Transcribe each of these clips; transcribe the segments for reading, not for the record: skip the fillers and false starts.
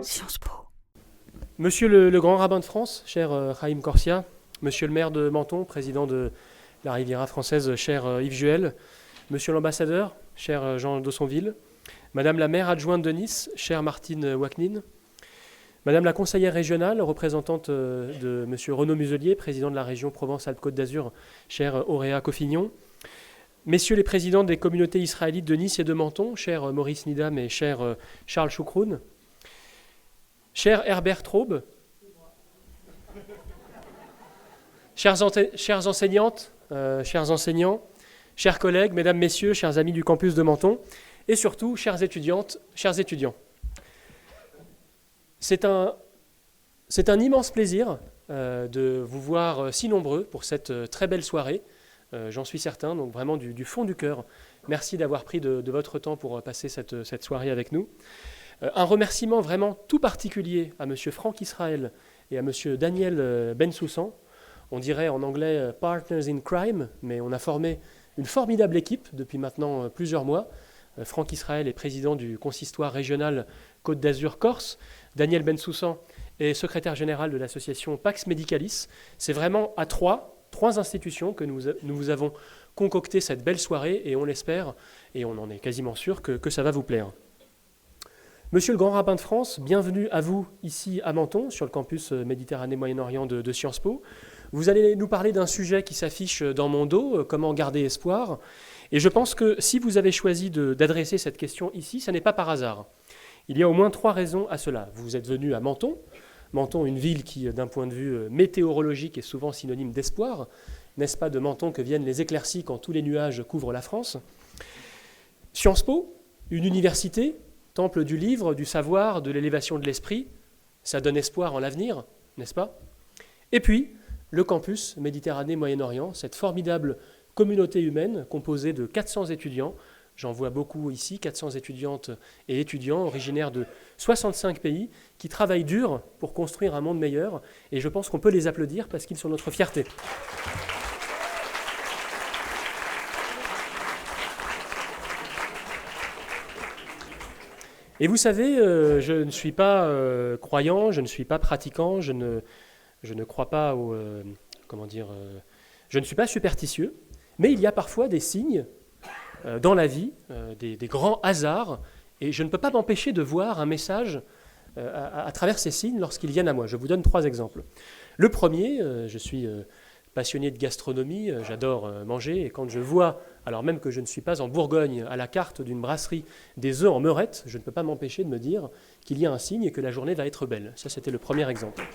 Sciences Po. Monsieur le grand rabbin de France, cher Chaim Corsia, monsieur le maire de Menton, président de la Riviera française, cher Yves Juel, monsieur l'ambassadeur, cher Jean Dossonville, madame la maire adjointe de Nice, chère Martine Waknin, madame la conseillère régionale, représentante de monsieur Renaud Muselier, président de la région Provence-Alpes-Côte d'Azur, chère Auréa Coffignon, messieurs les présidents des communautés israélites de Nice et de Menton, cher Maurice Nidam et cher Charles Choukroun, cher Herbert Traube, chères enseignantes, chers enseignants, chers collègues, mesdames, messieurs, chers amis du campus de Menton, et surtout, chères étudiantes, chers étudiants. C'est un immense plaisir de vous voir si nombreux pour cette très belle soirée, j'en suis certain, donc vraiment du fond du cœur. Merci d'avoir pris de votre temps pour passer cette soirée avec nous. Un remerciement vraiment tout particulier à M. Franck Israël et à M. Daniel Bensoussan. On dirait en anglais « partners in crime », mais on a formé une formidable équipe depuis maintenant plusieurs mois. Franck Israël est président du consistoire régional Côte d'Azur-Corse. Daniel Bensoussan est secrétaire général de l'association Pax Medicalis. C'est vraiment à trois institutions que nous vous avons concocté cette belle soirée et on l'espère, et on en est quasiment sûr, que ça va vous plaire. Monsieur le grand rabbin de France, bienvenue à vous ici à Menton, sur le campus Méditerranée-Moyen-Orient de Sciences Po. Vous allez nous parler d'un sujet qui s'affiche dans mon dos, comment garder espoir. Et je pense que si vous avez choisi d'adresser cette question ici, ce n'est pas par hasard. Il y a au moins 3 raisons à cela. Vous êtes venu à Menton. Menton, une ville qui, d'un point de vue météorologique, est souvent synonyme d'espoir. N'est-ce pas de Menton que viennent les éclaircies quand tous les nuages couvrent la France? Sciences Po, une université, temple du livre, du savoir, de l'élévation de l'esprit. Ça donne espoir en l'avenir, n'est-ce pas? Et puis, le campus Méditerranée-Moyen-Orient, cette formidable communauté humaine composée de 400 étudiants. J'en vois beaucoup ici, 400 étudiantes et étudiants originaires de 65 pays qui travaillent dur pour construire un monde meilleur. Et je pense qu'on peut les applaudir parce qu'ils sont notre fierté. Et vous savez, je ne suis pas croyant, je ne suis pas pratiquant, je ne crois pas au... je ne suis pas superstitieux, mais il y a parfois des signes dans la vie, des grands hasards, et je ne peux pas m'empêcher de voir un message à travers ces signes lorsqu'ils viennent à moi. Je vous donne 3 exemples. Le premier, je suis passionné de gastronomie, j'adore manger, et quand je vois, alors même que je ne suis pas en Bourgogne, à la carte d'une brasserie, des œufs en meurette, je ne peux pas m'empêcher de me dire qu'il y a un signe et que la journée va être belle. Ça, c'était le premier exemple.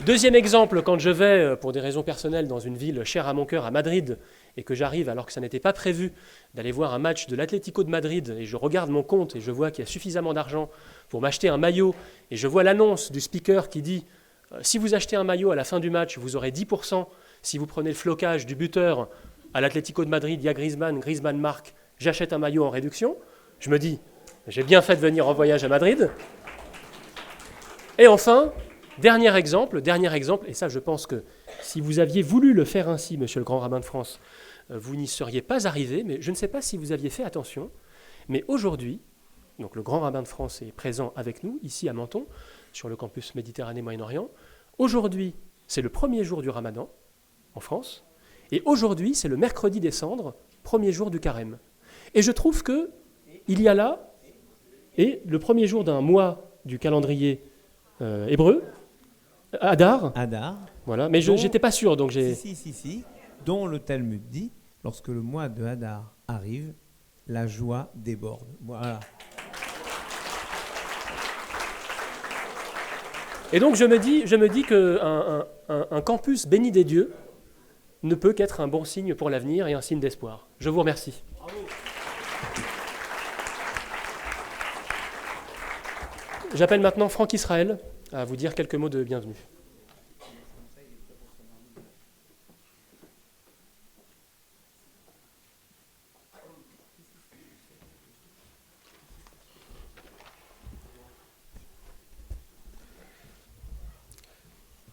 Deuxième exemple, quand je vais, pour des raisons personnelles, dans une ville chère à mon cœur, à Madrid, et que j'arrive, alors que ça n'était pas prévu, d'aller voir un match de l'Atlético de Madrid, et je regarde mon compte et je vois qu'il y a suffisamment d'argent pour m'acheter un maillot, et je vois l'annonce du speaker qui dit « Si vous achetez un maillot à la fin du match, vous aurez 10%. Si vous prenez le flocage du buteur à l'Atlético de Madrid, il y a Griezmann marque, j'achète un maillot en réduction. » Je me dis « J'ai bien fait de venir en voyage à Madrid. » Et enfin, dernier exemple, et ça je pense que si vous aviez voulu le faire ainsi, monsieur le grand rabbin de France, vous n'y seriez pas arrivé, mais je ne sais pas si vous aviez fait attention, mais aujourd'hui, donc le grand rabbin de France est présent avec nous, ici à Menton, sur le campus Méditerranée-Moyen-Orient. Aujourd'hui, c'est le premier jour du Ramadan, en France, et aujourd'hui, c'est le mercredi des cendres, premier jour du carême. Et je trouve qu'il y a là, et le premier jour d'un mois du calendrier hébreu, Hadar. Voilà, mais je n'étais pas sûr, donc j'ai... Si, dont le Talmud dit, lorsque le mois de Hadar arrive, la joie déborde. Voilà. Et donc je me dis qu'un campus béni des dieux ne peut qu'être un bon signe pour l'avenir et un signe d'espoir. Je vous remercie. Bravo. J'appelle maintenant Franck Israël à vous dire quelques mots de bienvenue.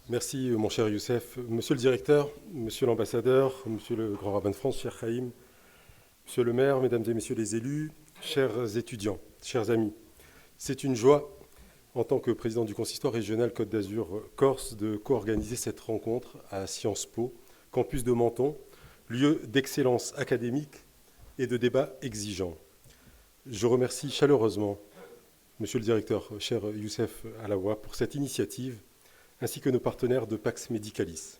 Merci, mon cher Youssef. Monsieur le directeur, monsieur l'ambassadeur, monsieur le grand rabbin de France, cher Chaim, monsieur le maire, mesdames et messieurs les élus, chers étudiants, chers amis. C'est une joie, en tant que président du consistoire régional Côte d'Azur-Corse, de co-organiser cette rencontre à Sciences Po, campus de Menton, lieu d'excellence académique et de débats exigeants. Je remercie chaleureusement Monsieur le directeur, cher Youssef Alaoua, pour cette initiative, ainsi que nos partenaires de Pax Medicalis.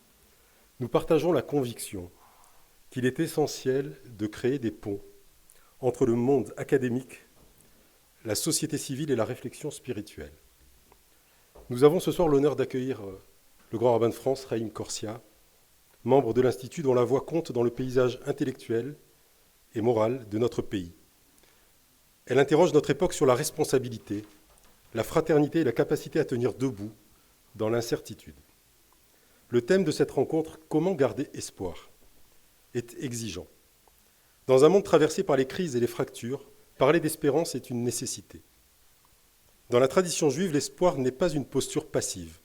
Nous partageons la conviction qu'il est essentiel de créer des ponts entre le monde académique, la société civile et la réflexion spirituelle. Nous avons ce soir l'honneur d'accueillir le grand rabbin de France, Raïm Corsia, membre de l'Institut dont la voix compte dans le paysage intellectuel et moral de notre pays. Elle interroge notre époque sur la responsabilité, la fraternité et la capacité à tenir debout dans l'incertitude. Le thème de cette rencontre, comment garder espoir, est exigeant. Dans un monde traversé par les crises et les fractures, parler d'espérance est une nécessité. Dans la tradition juive, l'espoir n'est pas une posture passive,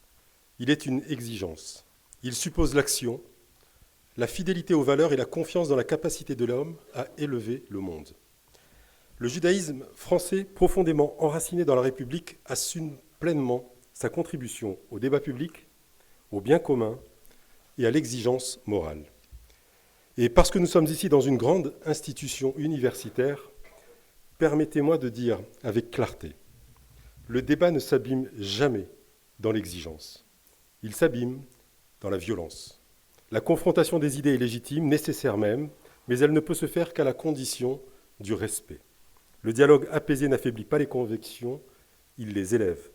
il est une exigence. Il suppose l'action, la fidélité aux valeurs et la confiance dans la capacité de l'homme à élever le monde. Le judaïsme français, profondément enraciné dans la République, assume pleinement sa contribution au débat public, au bien commun et à l'exigence morale. Et parce que nous sommes ici dans une grande institution universitaire, permettez-moi de dire avec clarté, le débat ne s'abîme jamais dans l'exigence. Il s'abîme dans la violence. La confrontation des idées est légitime, nécessaire même, mais elle ne peut se faire qu'à la condition du respect. Le dialogue apaisé n'affaiblit pas les convictions, il les élève.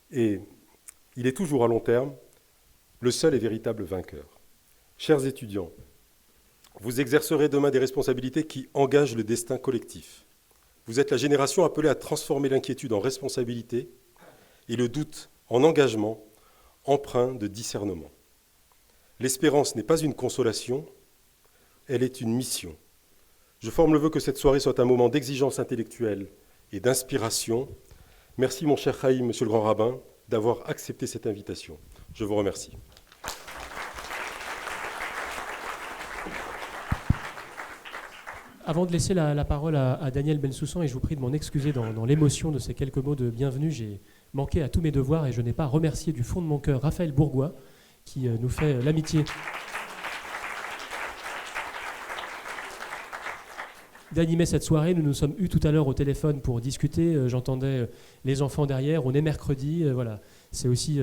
Et il est toujours à long terme le seul et véritable vainqueur. Chers étudiants, vous exercerez demain des responsabilités qui engagent le destin collectif. Vous êtes la génération appelée à transformer l'inquiétude en responsabilité et le doute en engagement, empreint de discernement. L'espérance n'est pas une consolation, elle est une mission. Je forme le vœu que cette soirée soit un moment d'exigence intellectuelle et d'inspiration. Merci mon cher Raïm, monsieur le grand rabbin, d'avoir accepté cette invitation. Je vous remercie. Avant de laisser la parole à Daniel Bensoussan, et je vous prie de m'en excuser dans l'émotion de ces quelques mots de bienvenue, j'ai manqué à tous mes devoirs et je n'ai pas remercié du fond de mon cœur Raphaël Bourgois, qui nous fait l'amitié d'animer cette soirée. Nous nous sommes eus tout à l'heure au téléphone pour discuter. J'entendais les enfants derrière. On est mercredi. Voilà. C'est aussi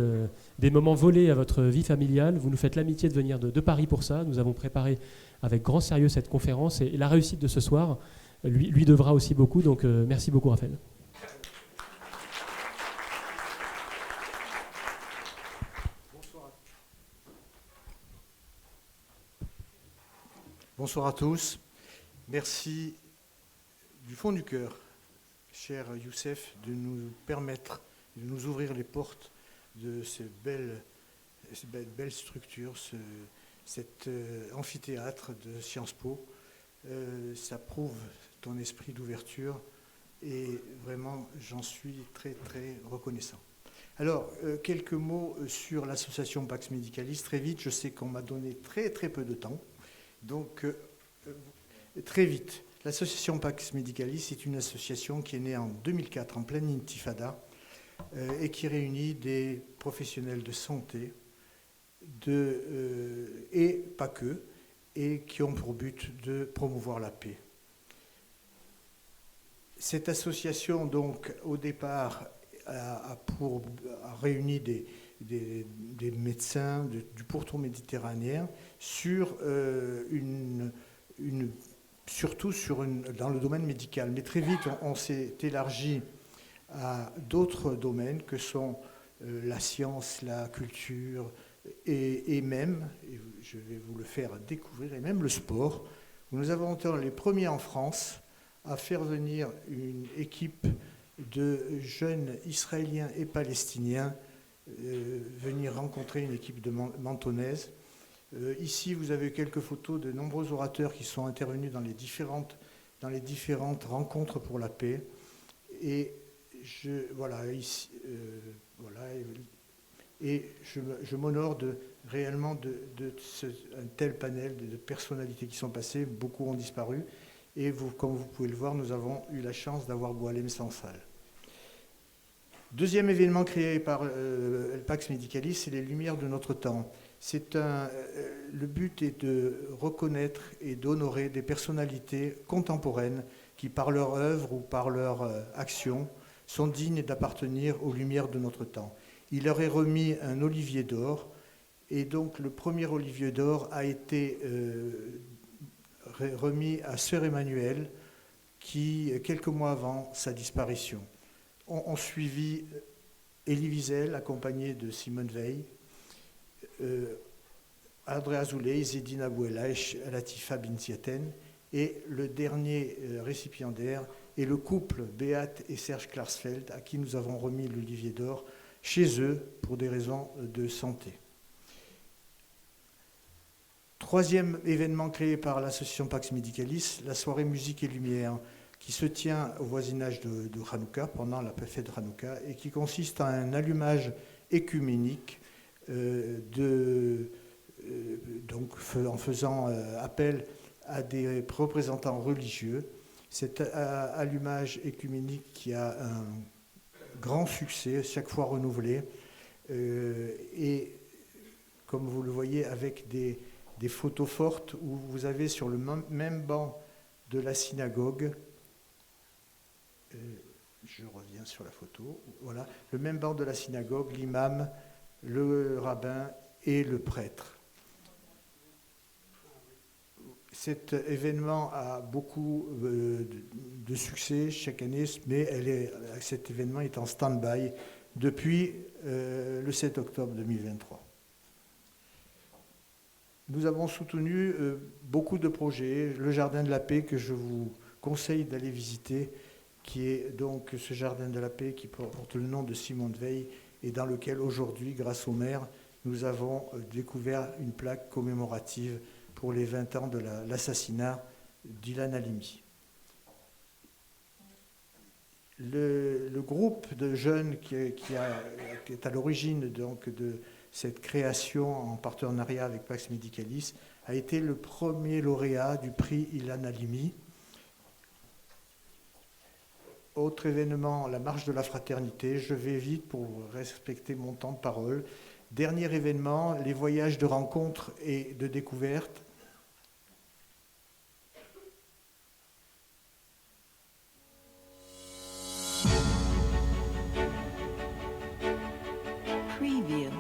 des moments volés à votre vie familiale. Vous nous faites l'amitié de venir de Paris pour ça. Nous avons préparé avec grand sérieux cette conférence et la réussite de ce soir lui devra aussi beaucoup. Donc merci beaucoup Raphaël. Bonsoir à tous. Merci du fond du cœur, cher Youssef, de nous permettre, de nous ouvrir les portes de ces belles structures, cet amphithéâtre de Sciences Po. Ça prouve ton esprit d'ouverture et vraiment, j'en suis très, très reconnaissant. Alors, quelques mots sur l'association Pax Medicalis. Très vite, je sais qu'on m'a donné très, très peu de temps. Donc, très vite, l'association Pax Medicalis est une association qui est née en 2004, en pleine intifada, et qui réunit des professionnels de santé, et pas que, et qui ont pour but de promouvoir la paix. Cette association, donc, au départ, a réuni des médecins du pourtour méditerranéen sur surtout dans le domaine médical. Mais très vite, on s'est élargi à d'autres domaines que sont la science, la culture et même, et je vais vous le faire découvrir, et même le sport. Nous avons été les premiers en France à faire venir une équipe de jeunes Israéliens et Palestiniens venir rencontrer une équipe de mentonnaise. Ici, vous avez quelques photos de nombreux orateurs qui sont intervenus dans les différentes rencontres pour la paix. Et je m'honore réellement un tel panel de personnalités qui sont passées. Beaucoup ont disparu. Et comme vous pouvez le voir, nous avons eu la chance d'avoir Boualem Sansal. Deuxième événement créé par Pax Medicalis, c'est les Lumières de notre temps. Le but est de reconnaître et d'honorer des personnalités contemporaines qui, par leur œuvre ou par leur action, sont dignes d'appartenir aux Lumières de notre temps. Il leur est remis un Olivier d'or, et donc le premier Olivier d'or a été remis à Sœur Emmanuelle, qui, quelques mois avant sa disparition, ont suivi Elie Wiesel, accompagné de Simone Veil, André Azoulay, Zedine Abouela et Latifa Bintiaten, et le dernier récipiendaire est le couple Beate et Serge Klarsfeld, à qui nous avons remis l'Olivier d'or chez eux pour des raisons de santé. Troisième événement créé par l'association Pax Medicalis, la soirée Musique et Lumière, qui se tient au voisinage de Hanouka, pendant la fête de Hanouka, et qui consiste en un allumage écuménique donc en faisant appel à des représentants religieux. Cet allumage écuménique qui a un grand succès, chaque fois renouvelé, et comme vous le voyez avec des photos fortes où vous avez sur le même banc de la synagogue, je reviens sur la photo, voilà, le même banc de la synagogue, l'imam, le rabbin et le prêtre. Cet événement a beaucoup de succès chaque année, mais cet événement est en stand-by depuis le 7 octobre 2023. Nous avons soutenu beaucoup de projets. Le Jardin de la Paix, que je vous conseille d'aller visiter, qui est donc ce Jardin de la Paix qui porte le nom de Simone Veil et dans lequel aujourd'hui, grâce au maire, nous avons découvert une plaque commémorative pour les 20 ans de l'assassinat d'Ilan Halimi. Le groupe de jeunes qui est à l'origine donc de cette création en partenariat avec Pax Medicalis a été le premier lauréat du prix Ilan Halimi. Autre événement, la marche de la fraternité. Je vais vite pour respecter mon temps de parole. Dernier événement, les voyages de rencontres et de découvertes. Preview.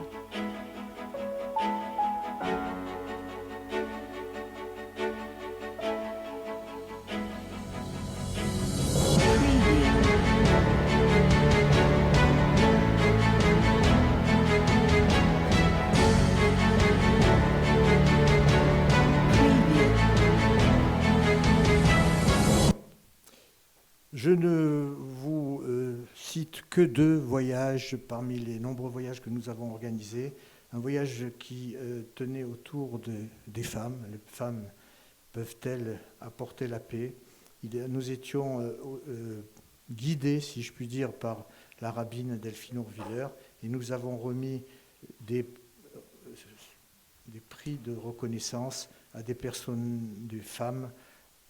Je ne vous cite que 2 voyages parmi les nombreux voyages que nous avons organisés. Un voyage qui tenait autour des femmes. Les femmes peuvent-elles apporter la paix? Nous étions guidés, si je puis dire, par la rabbine Delphine Ourviller, et nous avons remis des prix de reconnaissance à des personnes, des femmes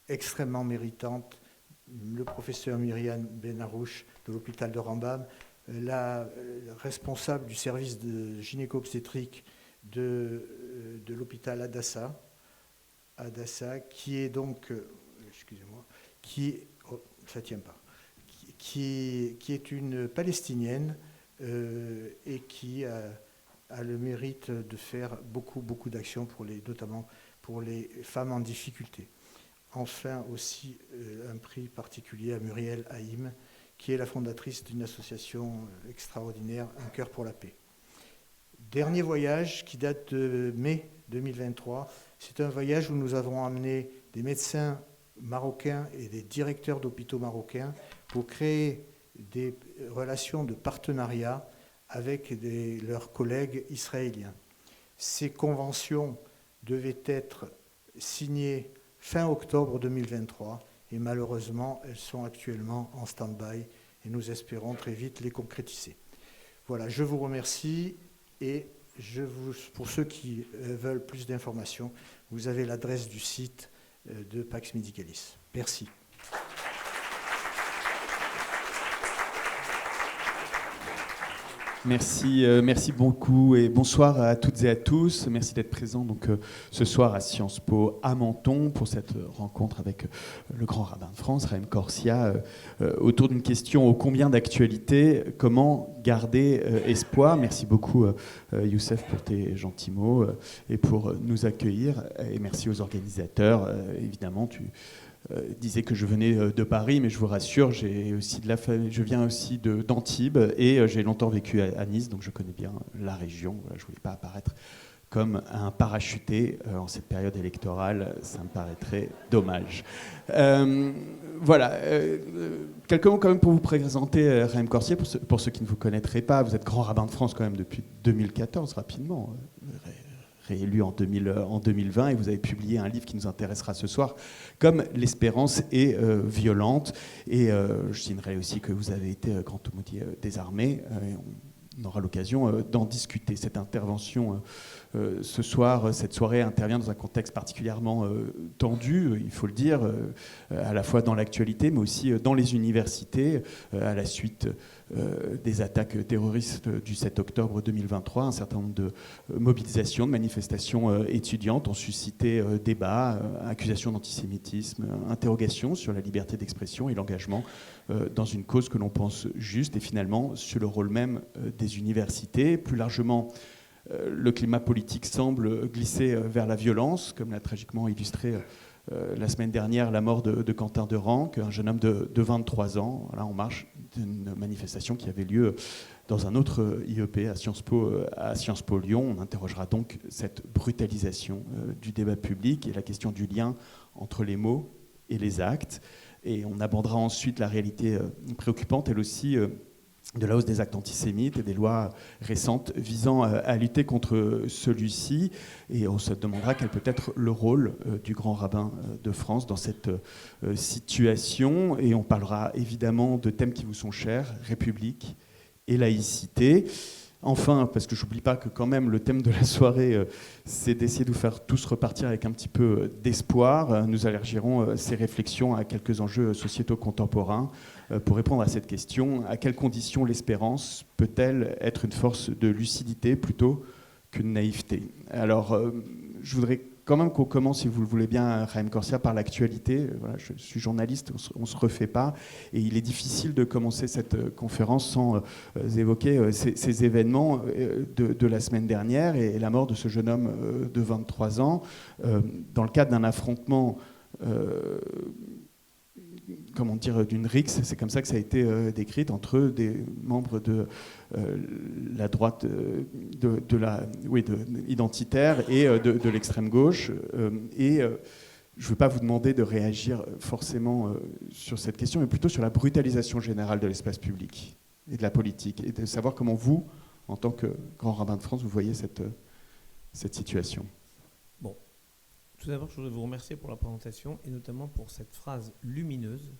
extrêmement méritantes. Le professeur Myriam Benarouche de l'hôpital de Rambam, la responsable du service de gynéco-obstétrique de l'hôpital Hadassah, qui est donc, qui est une Palestinienne et qui a le mérite de faire beaucoup d'actions notamment pour les femmes en difficulté. Enfin aussi un prix particulier à Muriel Haïm, qui est la fondatrice d'une association extraordinaire, Un cœur pour la paix. Dernier voyage qui date de mai 2023, c'est un voyage où nous avons amené des médecins marocains et des directeurs d'hôpitaux marocains pour créer des relations de partenariat avec leurs collègues israéliens. Ces conventions devaient être signées fin octobre 2023, et malheureusement, elles sont actuellement en stand-by, et nous espérons très vite les concrétiser. Voilà, je vous remercie, et pour ceux qui veulent plus d'informations, vous avez l'adresse du site de Pax Medicalis. Merci. Merci beaucoup et bonsoir à toutes et à tous. Merci d'être présents ce soir à Sciences Po à Menton pour cette rencontre avec le grand rabbin de France, Chaim Corsia, autour d'une question ô combien d'actualité, comment garder espoir. Merci beaucoup Youssef pour tes gentils mots et pour nous accueillir. Et merci aux organisateurs. Évidemment, tu disais que je venais de Paris, mais je vous rassure, je viens aussi d'Antibes et j'ai longtemps vécu à Nice, donc je connais bien la région. Voilà, je ne voulais pas apparaître comme un parachuté en cette période électorale, ça me paraîtrait dommage. Voilà, quelques mots quand même pour vous présenter Chaim Corsia, pour ceux qui ne vous connaîtraient pas. Vous êtes grand rabbin de France quand même depuis 2014, rapidement. Réélu en 2020, et vous avez publié un livre qui nous intéressera ce soir, Comme l'espérance est violente. Et je signerai aussi que vous avez été grand aumônier des armées. On aura l'occasion d'en discuter. Cette intervention ce soir, cette soirée intervient dans un contexte particulièrement tendu, il faut le dire, à la fois dans l'actualité, mais aussi dans les universités, à la suite des attaques terroristes du 7 octobre 2023. Un certain nombre de mobilisations, de manifestations étudiantes ont suscité débats, accusations d'antisémitisme, interrogations sur la liberté d'expression et l'engagement dans une cause que l'on pense juste, et finalement sur le rôle même des universités. Plus largement, le climat politique semble glisser vers la violence, comme l'a tragiquement illustré la semaine dernière la mort de Quentin de Ranc, un jeune homme de 23 ans, là, en marche d'une manifestation qui avait lieu dans un autre IEP à Sciences Po Lyon. On interrogera donc cette brutalisation du débat public et la question du lien entre les mots et les actes. Et on abordera ensuite la réalité préoccupante, elle aussi, de la hausse des actes antisémites et des lois récentes visant à lutter contre celui-ci. Et on se demandera quel peut être le rôle du grand rabbin de France dans cette situation. Et on parlera évidemment de thèmes qui vous sont chers, République et laïcité. Enfin, parce que je n'oublie pas que quand même le thème de la soirée, c'est d'essayer de vous faire tous repartir avec un petit peu d'espoir. Nous élargirons ces réflexions à quelques enjeux sociétaux contemporains pour répondre à cette question. À quelles conditions l'espérance peut-elle être une force de lucidité plutôt qu'une naïveté ? Alors, je voudrais quand même qu'on commence, si vous le voulez bien, Chaim Corsia, par l'actualité. Voilà, je suis journaliste, on ne se refait pas. Et il est difficile de commencer cette conférence sans évoquer ces événements de la semaine dernière et la mort de ce jeune homme de 23 ans dans le cadre d'un affrontement comment dire, d'une rixe, c'est comme ça que ça a été décrit, entre des membres de la droite identitaire et de l'extrême gauche. Et je ne veux pas vous demander de réagir forcément sur cette question, mais plutôt sur la brutalisation générale de l'espace public et de la politique, et de savoir comment vous, en tant que grand rabbin de France, vous voyez cette situation. Bon. Tout d'abord, je voudrais vous remercier pour la présentation et notamment pour cette phrase lumineuse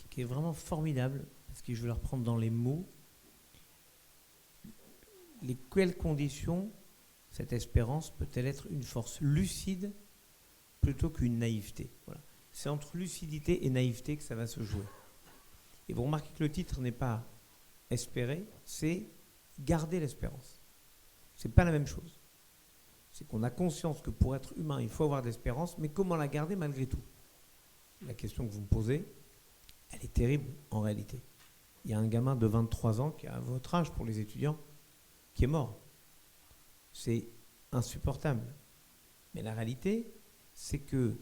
qui est vraiment formidable, parce que je vais la reprendre dans les mots. Quelles conditions cette espérance peut-elle être une force lucide plutôt qu'une naïveté ? Voilà. C'est entre lucidité et naïveté que ça va se jouer. Et vous remarquez que le titre n'est pas espérer, c'est garder l'espérance. C'est pas la même chose. C'est qu'on a conscience que pour être humain, il faut avoir de l'espérance, mais comment la garder malgré tout ? La question que vous me posez, elle est terrible en réalité. Il y a un gamin de 23 ans, qui a votre âge pour les étudiants, qui est mort. C'est insupportable. Mais la réalité, c'est que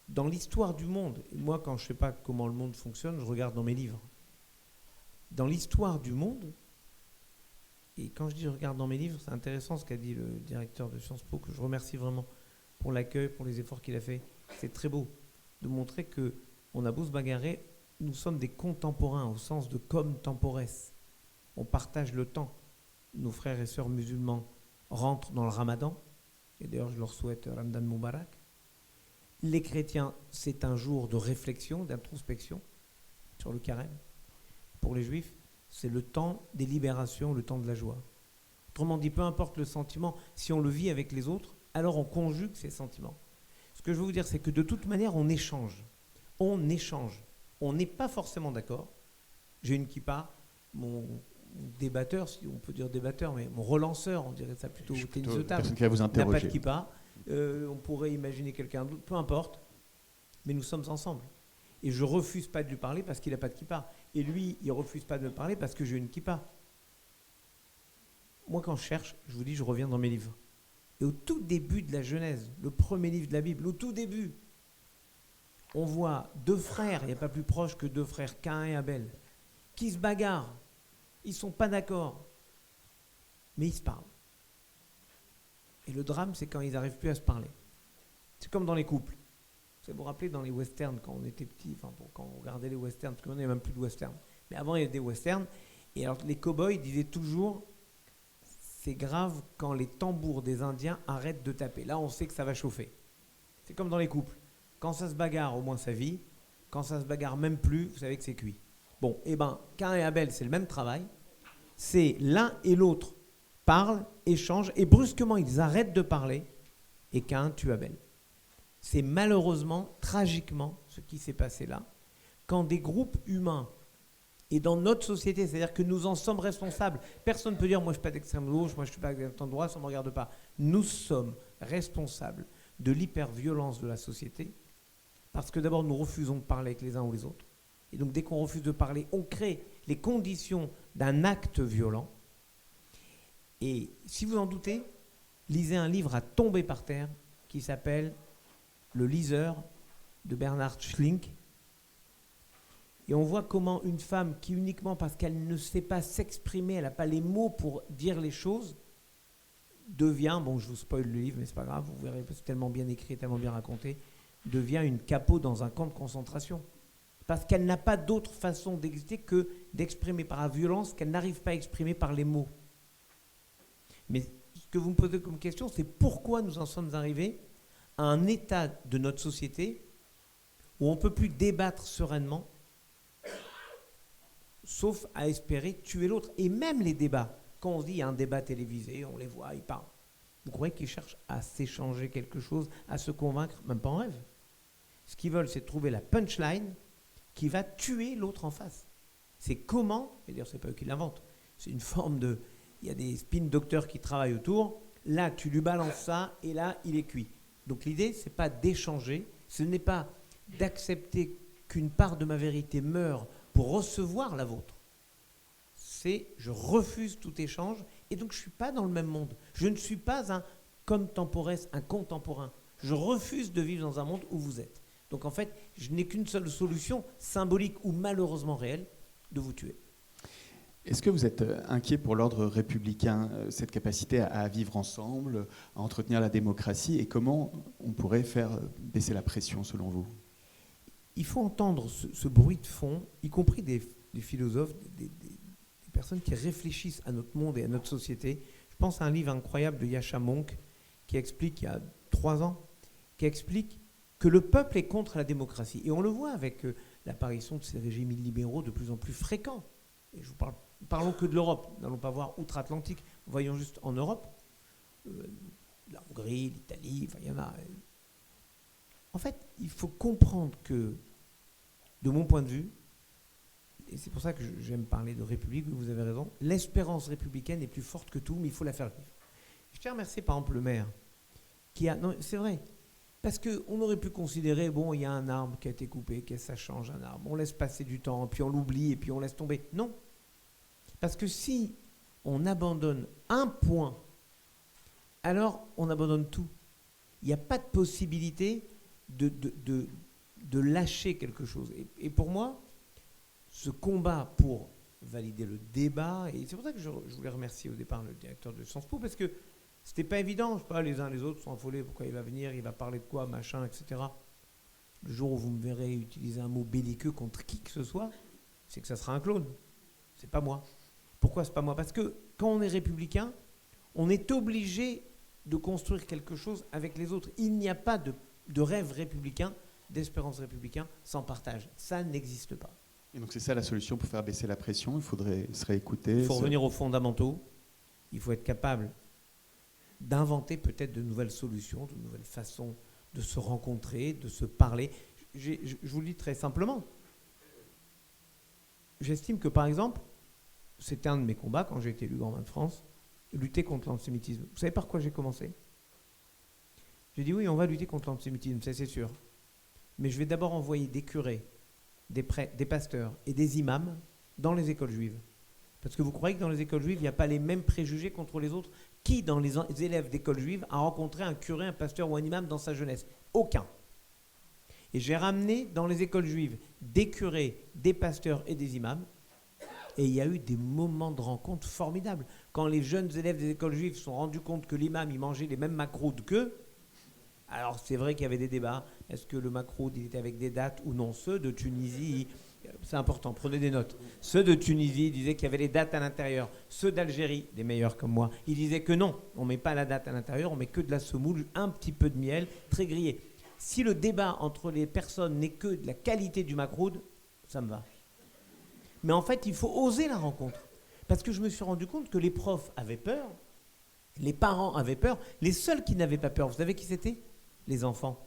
dans l'histoire du monde, et moi quand je ne sais pas comment le monde fonctionne, je regarde dans mes livres. Dans l'histoire du monde, et quand je dis je regarde dans mes livres, c'est intéressant ce qu'a dit le directeur de Sciences Po, que je remercie vraiment pour l'accueil, pour les efforts qu'il a fait. C'est très beau de montrer qu'on a beau se bagarrer, nous sommes des contemporains au sens de comme tempores. On partage le temps. Nos frères et sœurs musulmans rentrent dans le Ramadan, et d'ailleurs je leur souhaite Ramadan Moubarak. Les chrétiens, c'est un jour de réflexion, d'introspection sur le carême. Pour les juifs, c'est le temps des libérations, le temps de la joie. Autrement dit, peu importe le sentiment, si on le vit avec les autres, alors on conjugue ces sentiments. Ce que je veux vous dire, c'est que de toute manière, on échange. On échange. On n'est pas forcément d'accord. J'ai une kippa, mon débatteur, si on peut dire débatteur, mais mon relanceur, on dirait ça plutôt Je suis au tennis plutôt de la table, personne qui va vous n'a pas de interroger. kippa. On pourrait imaginer quelqu'un d'autre, peu importe, mais nous sommes ensemble. Et je ne refuse pas de lui parler parce qu'il n'a pas de kippa. Et lui, il ne refuse pas de me parler parce que j'ai une kippa. Moi, quand je cherche, je vous dis, je reviens dans mes livres. Et au tout début de la Genèse, le premier livre de la Bible, au tout début, on voit deux frères, il n'y a pas plus proche que deux frères, Caïn et Abel, qui se bagarrent. Ils ne sont pas d'accord, mais ils se parlent. Et le drame, c'est quand ils n'arrivent plus à se parler. C'est comme dans les couples. Vous vous rappelez dans les westerns, quand on était petit, quand on regardait les westerns, parce qu'on n'a même plus de westerns. Mais avant, il y avait des westerns. Et alors, les cow-boys disaient toujours, c'est grave quand les tambours des Indiens arrêtent de taper. Là, on sait que ça va chauffer. C'est comme dans les couples. Quand ça se bagarre, au moins ça vit. Quand ça se bagarre même plus, vous savez que c'est cuit. Bon, eh bien, Caïn et Abel, c'est le même travail. C'est l'un et l'autre parlent, échangent, et brusquement, ils arrêtent de parler, et Caïn tue Abel. C'est malheureusement, tragiquement, ce qui s'est passé là, quand des groupes humains, et dans notre société, c'est-à-dire que nous en sommes responsables. Personne ne peut dire, moi je ne suis pas d'extrême gauche, moi je ne suis pas d'extrême droite, ça ne me regarde pas. Nous sommes responsables de l'hyperviolence de la société, parce que d'abord nous refusons de parler avec les uns ou les autres. Et donc dès qu'on refuse de parler, on crée les conditions d'un acte violent. Et si vous en doutez, lisez un livre à tomber par terre qui s'appelle « Le liseur » de Bernhard Schlink. Et on voit comment une femme qui, uniquement parce qu'elle ne sait pas s'exprimer, elle n'a pas les mots pour dire les choses, devient, bon je vous spoil le livre, mais c'est pas grave, vous verrez, c'est tellement bien écrit, tellement bien raconté, devient une capot dans un camp de concentration. Parce qu'elle n'a pas d'autre façon d'exister que d'exprimer par la violence qu'elle n'arrive pas à exprimer par les mots. Mais ce que vous me posez comme question, c'est pourquoi nous en sommes arrivés à un état de notre société où on ne peut plus débattre sereinement, sauf à espérer tuer l'autre. Et même les débats, quand on se dit il y a un débat télévisé, on les voit, ils parlent. Vous croyez qu'ils cherchent à s'échanger quelque chose, à se convaincre? Même pas en rêve. Ce qu'ils veulent, c'est trouver la punchline qui va tuer l'autre en face. C'est comment, et d'ailleurs c'est pas eux qui l'inventent, c'est une forme de... Il y a des spin docteurs qui travaillent autour, là tu lui balances ça, et là il est cuit. Donc l'idée, c'est pas d'échanger, ce n'est pas d'accepter qu'une part de ma vérité meure pour recevoir la vôtre. C'est je refuse tout échange, et donc je ne suis pas dans le même monde. Je ne suis pas un contemporain, un contemporain. Je refuse de vivre dans un monde où vous êtes. Donc en fait, je n'ai qu'une seule solution, symbolique ou malheureusement réelle, de vous tuer. Est-ce que vous êtes inquiet pour l'ordre républicain, cette capacité à vivre ensemble, à entretenir la démocratie, et comment on pourrait faire baisser la pression selon vous? Il faut entendre ce bruit de fond, y compris des philosophes, des personnes qui réfléchissent à notre monde et à notre société. Je pense à un livre incroyable de Yascha Mounk qui explique, il y a 3 ans, qui explique que le peuple est contre la démocratie. Et on le voit avec l'apparition de ces régimes illibéraux de plus en plus fréquents. Et je vous parlons que de l'Europe, n'allons pas voir outre-Atlantique, voyons juste en Europe, la Hongrie, l'Italie, enfin il y en a. En fait, il faut comprendre que, de mon point de vue, et c'est pour ça que j'aime parler de République, vous avez raison, l'espérance républicaine est plus forte que tout, mais il faut la faire vivre. Je tiens à remercier par exemple le maire, qui a... Non, c'est vrai, parce qu'on aurait pu considérer, bon, il y a un arbre qui a été coupé, que ça change un arbre, on laisse passer du temps, puis on l'oublie, et puis on laisse tomber. Non. Parce que si on abandonne un point, alors on abandonne tout. Il n'y a pas de possibilité de lâcher quelque chose. Et pour moi, ce combat pour valider le débat, et c'est pour ça que je voulais remercier au départ le directeur de Sciences Po, parce que c'était pas évident, je sais pas, les uns les autres sont affolés, pourquoi il va venir, il va parler de quoi, machin, etc. Le jour où vous me verrez utiliser un mot belliqueux contre qui que ce soit, c'est que ça sera un clone. C'est pas moi. Pourquoi c'est pas moi? Parce que quand on est républicain, on est obligé de construire quelque chose avec les autres. Il n'y a pas de rêve républicain, d'espérance républicain sans partage. Ça n'existe pas. Et donc c'est ça la solution pour faire baisser la pression, il faudrait se réécouter. Il faut revenir aux fondamentaux, il faut être capable d'inventer peut-être de nouvelles solutions, de nouvelles façons de se rencontrer, de se parler. Je vous le dis très simplement. J'estime que par exemple, c'était un de mes combats quand j'ai été élu grand rabbin de France, lutter contre l'antisémitisme. Vous savez par quoi j'ai commencé? J'ai dit oui, on va lutter contre l'antisémitisme, ça c'est sûr. Mais je vais d'abord envoyer des curés, des prêtres, des pasteurs et des imams dans les écoles juives. Parce que vous croyez que dans les écoles juives, il n'y a pas les mêmes préjugés contre les autres? Qui, dans les élèves d'écoles juives, a rencontré un curé, un pasteur ou un imam dans sa jeunesse? Aucun. Et j'ai ramené dans les écoles juives des curés, des pasteurs et des imams. Et il y a eu des moments de rencontre formidables. Quand les jeunes élèves des écoles juives se sont rendus compte que l'imam, il mangeait les mêmes macroudes qu'eux, alors c'est vrai qu'il y avait des débats. Est-ce que le macroude, il était avec des dates ou non? Ceux de Tunisie, c'est important, prenez des notes. Ceux de Tunisie disaient qu'il y avait les dates à l'intérieur. Ceux d'Algérie, les meilleurs comme moi, ils disaient que non, on ne met pas la date à l'intérieur, on met que de la semoule, un petit peu de miel, très grillé. Si le débat entre les personnes n'est que de la qualité du macroude, ça me va. Mais en fait, il faut oser la rencontre. Parce que je me suis rendu compte que les profs avaient peur, les parents avaient peur, les seuls qui n'avaient pas peur, vous savez qui c'était? Les enfants.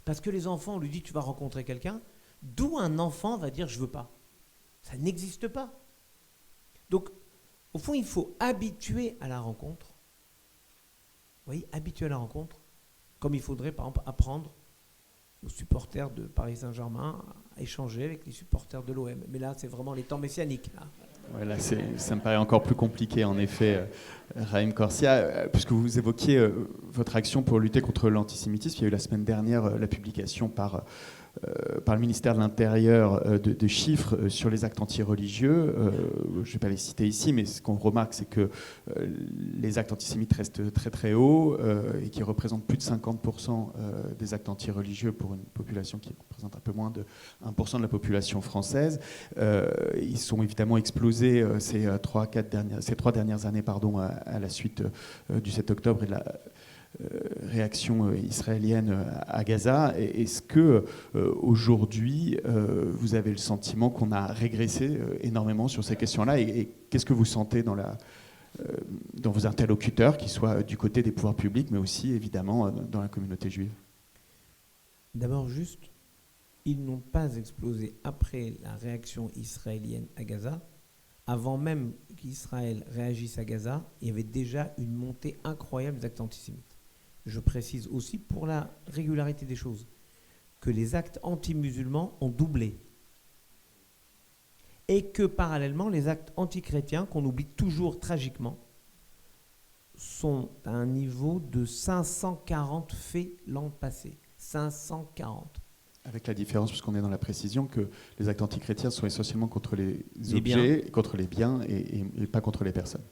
Parce que les enfants, on lui dit tu vas rencontrer quelqu'un, d'où un enfant va dire je veux pas. Ça n'existe pas. Donc, au fond, il faut habituer à la rencontre. Vous voyez, habituer à la rencontre, comme il faudrait, par exemple, apprendre aux supporters de Paris Saint-Germain à échanger avec les supporters de l'OM. Mais là, c'est vraiment les temps messianiques. Là. Ouais, là, ça me paraît encore plus compliqué, en effet, Raïm Corsia, puisque vous évoquiez votre action pour lutter contre l'antisémitisme. Il y a eu la semaine dernière la publication par le ministère de l'Intérieur de chiffres sur les actes antireligieux. Je ne vais pas les citer ici, mais ce qu'on remarque, c'est que les actes antisémites restent très très hauts et qui représentent plus de 50% des actes antireligieux pour une population qui représente un peu moins de 1% de la population française. Ils sont évidemment explosés ces trois dernières années à la suite du 7 octobre et de la réaction israélienne à Gaza. Est-ce que aujourd'hui vous avez le sentiment qu'on a régressé énormément sur ces questions-là, et qu'est-ce que vous sentez dans vos interlocuteurs, qui soient du côté des pouvoirs publics mais aussi évidemment dans la communauté juive? D'abord juste, ils n'ont pas explosé après la réaction israélienne à Gaza. Avant même qu'Israël réagisse à Gaza, il y avait déjà une montée incroyable des actes antisémites. Je précise aussi, pour la régularité des choses, que les actes anti-musulmans ont doublé. Et que parallèlement, les actes anti-chrétiens, qu'on oublie toujours tragiquement, sont à un niveau de 540 faits l'an passé. 540. Avec la différence, puisqu'on est dans la précision, que les actes antichrétiens sont essentiellement contre les objets, biens. Contre les biens et pas contre les personnes.